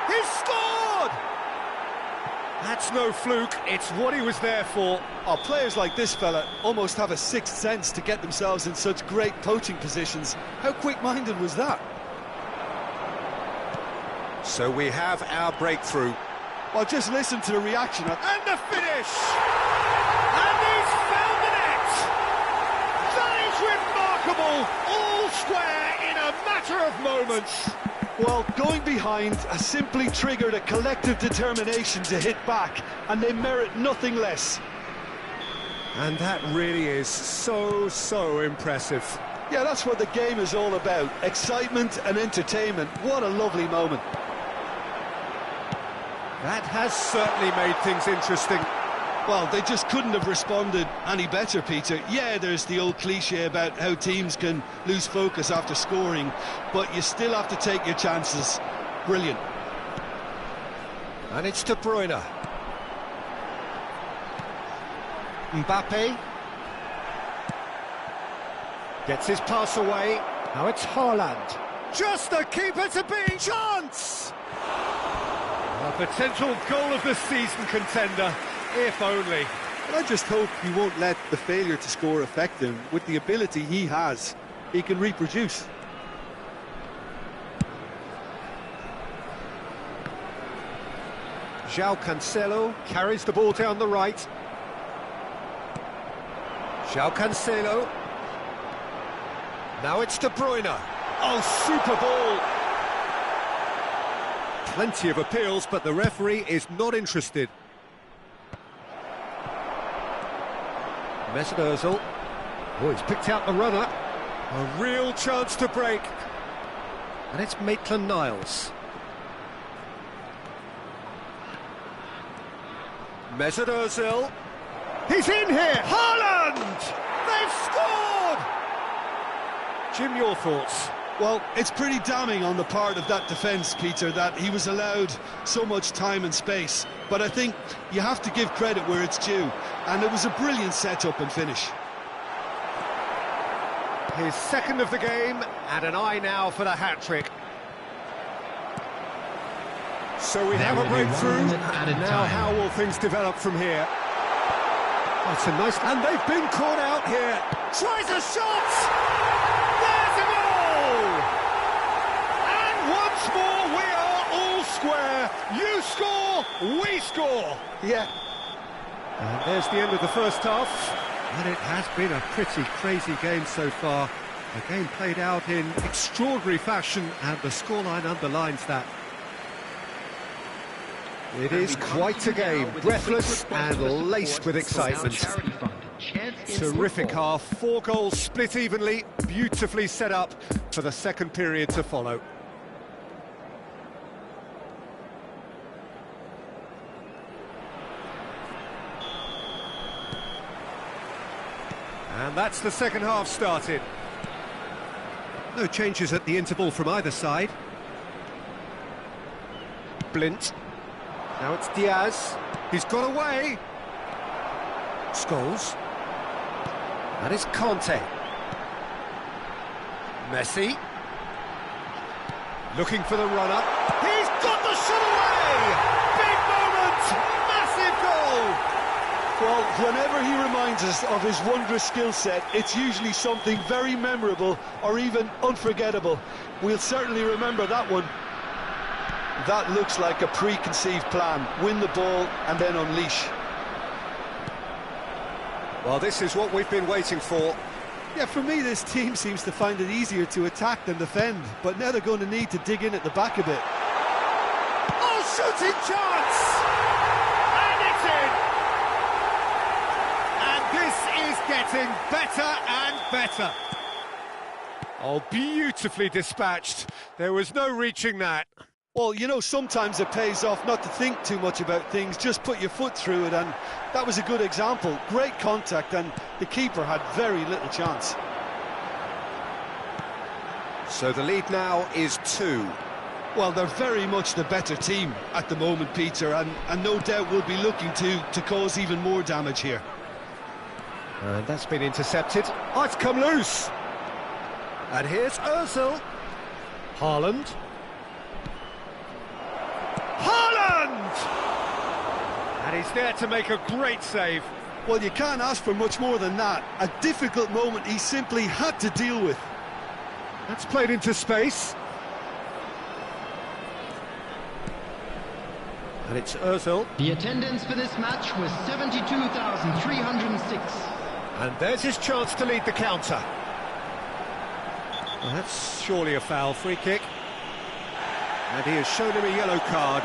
He's scored! That's no fluke, it's what he was there for. Oh, players like this fella almost have a sixth sense to get themselves in such great poaching positions. How quick-minded was that? So we have our breakthrough. Well, just listen to the reaction. And the finish! And he's found the net! That is remarkable! All square in a matter of moments. Well, going behind has simply triggered a collective determination to hit back, and they merit nothing less. And that really is so impressive. Yeah, that's what the game is all about. Excitement and entertainment. What a lovely moment. That has certainly made things interesting. Well, they just couldn't have responded any better, Peter. Yeah, there's the old cliche about how teams can lose focus after scoring, but you still have to take your chances. Brilliant. And it's De Bruyne. Mbappe. Gets his pass away. Now it's Haaland. Just the keeper to beat. Chance! A potential goal of the season contender, if only. But I just hope he won't let the failure to score affect him. With the ability he has, he can reproduce. João Cancelo carries the ball down the right. João Cancelo. Now it's De Bruyne. Oh, super ball! Plenty of appeals, but the referee is not interested. Mesut Ozil. Oh, he's picked out the runner. A real chance to break. And it's Maitland-Niles. Mesut Ozil. He's in here! Haaland! They've scored! Jim, your thoughts? Well, it's pretty damning on the part of that defence, Peter, that he was allowed so much time and space. But I think you have to give credit where it's due, and it was a brilliant setup and finish. His second of the game, and an eye now for the hat-trick. So we have a breakthrough, and now how will things develop from here? That's a nice... And they've been caught out here. Tries a shot! There's a goal! And once more we are all square. You score, we score. Yeah. And there's the end of the first half. And it has been a pretty crazy game so far. The game played out in extraordinary fashion, and the scoreline underlines that. It is quite a game, breathless and laced with excitement. Terrific half, 4 goals split evenly, beautifully set up for the second period to follow. And that's the second half started. No changes at the interval from either side. Blint. Now it's Diaz. He's got away. Scholes. That is Conte. Messi. Looking for the runner. He's got the shot away! Big moment! Massive goal! Well, whenever he reminds us of his wondrous skill set, it's usually something very memorable or even unforgettable. We'll certainly remember that one. That looks like a preconceived plan. Win the ball and then unleash. Well, this is what we've been waiting for. Yeah, for me, this team seems to find it easier to attack than defend, but now they're going to need to dig in at the back a bit. Oh, shooting chance! And it's in! And this is getting better and better. Oh, beautifully dispatched. There was no reaching that. Well, you know, sometimes it pays off not to think too much about things, just put your foot through it, and that was a good example. Great contact, and the keeper had very little chance. So the lead now is 2. Well, they're very much the better team at the moment, Peter, and no doubt will be looking to cause even more damage here. And that's been intercepted. Oh, it's come loose. And here's Ozil. Haaland. Haaland! And he's there to make a great save. Well, you can't ask for much more than that. A difficult moment he simply had to deal with. That's played into space. And it's Ozil. The attendance for this match was 72,306. And there's his chance to lead the counter. Well, that's surely a foul. Free kick. And he has shown him a yellow card.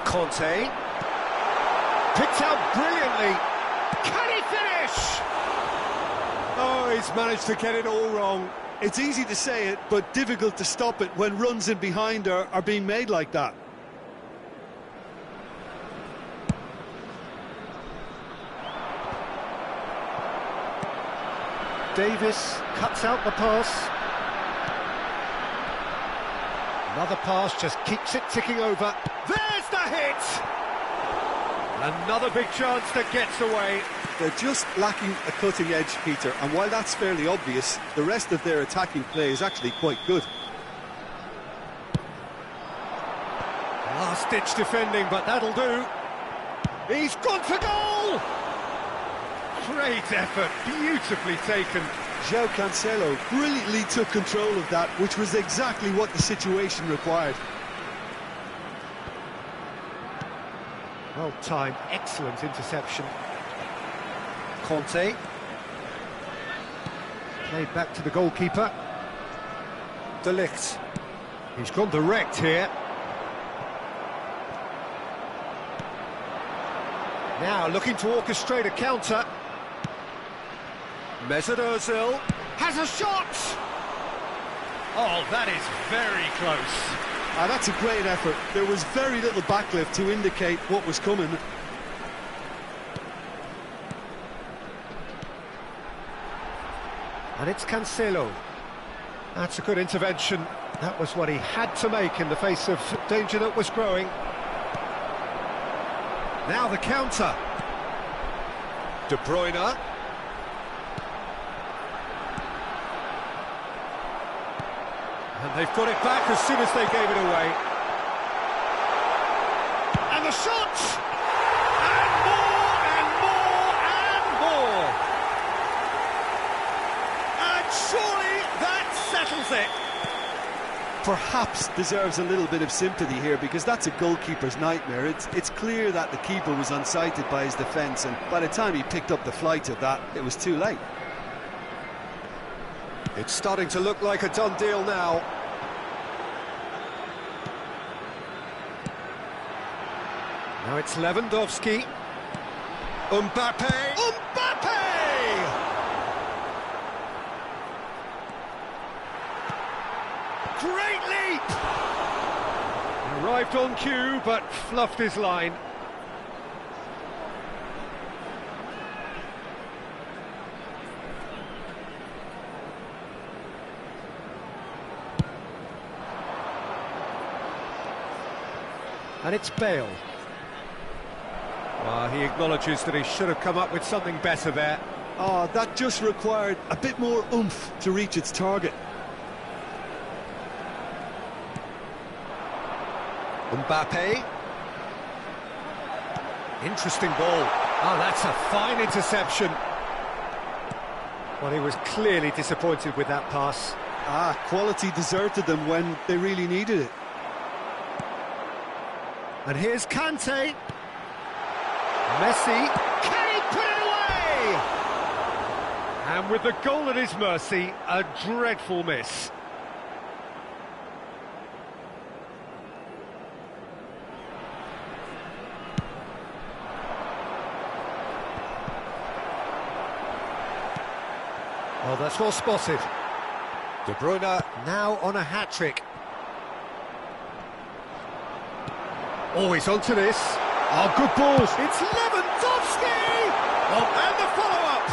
Conte. Picked out brilliantly. Can he finish? Oh, he's managed to get it all wrong. It's easy to say it, but difficult to stop it when runs in behind are being made like that. Davis cuts out the pass. Another pass just keeps it ticking over. There's the hit! Another big chance that gets away. They're just lacking a cutting edge, Peter, and while that's fairly obvious, the rest of their attacking play is actually quite good. Last-ditch defending, but that'll do. He's gone for goal! Great effort, beautifully taken. João Cancelo brilliantly took control of that, which was exactly what the situation required. Well timed, excellent interception. Conte. Played back to the goalkeeper. De Ligt. He's gone direct here. Now looking to orchestrate a counter. Mesut Ozil has a shot! Oh, that is very close. That's a great effort. There was very little backlift to indicate what was coming. And it's Cancelo. That's a good intervention. That was what he had to make in the face of danger that was growing. Now the counter. De Bruyne. And they've got it back as soon as they gave it away. And the shot! And more, and more, and more! And surely that settles it! Perhaps deserves a little bit of sympathy here, because that's a goalkeeper's nightmare. It's clear that the keeper was unsighted by his defence, and by the time he picked up the flight of that, it was too late. It's starting to look like a done deal now. Now it's Lewandowski. Mbappe! Mbappe! Great leap! Arrived on cue, but fluffed his line. And it's Bale. He acknowledges that he should have come up with something better there. Oh, that just required a bit more oomph to reach its target. Mbappe. Interesting ball. Oh, that's a fine interception. Well, he was clearly disappointed with that pass. Quality deserted them when they really needed it. And here's Kante. Messi. Can he put it away? And with the goal at his mercy, a dreadful miss. Oh, that's well spotted. De Bruyne now on a hat-trick. Always onto this. Oh, good balls. It's Lewandowski! Oh, and the follow-up.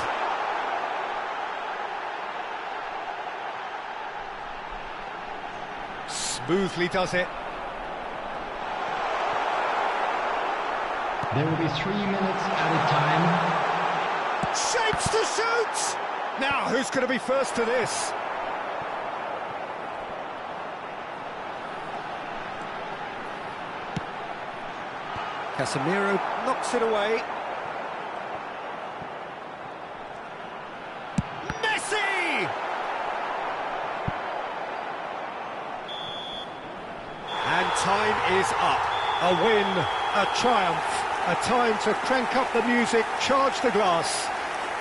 Smoothly does it. There will be 3 minutes added time. Shapes to shoot! Now, who's going to be first to this? Casemiro knocks it away. Messi! is up. A win, a triumph, a time to crank up the music, charge the glass.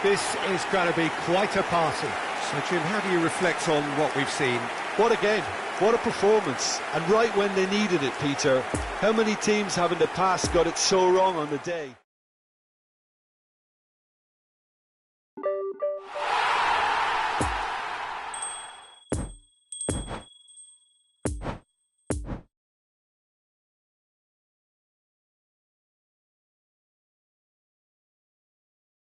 This is going to be quite a party. So, Jim, how do you reflect on what we've seen? What a game, what a performance, and right when they needed it, Peter. How many teams have in the past got it so wrong on the day?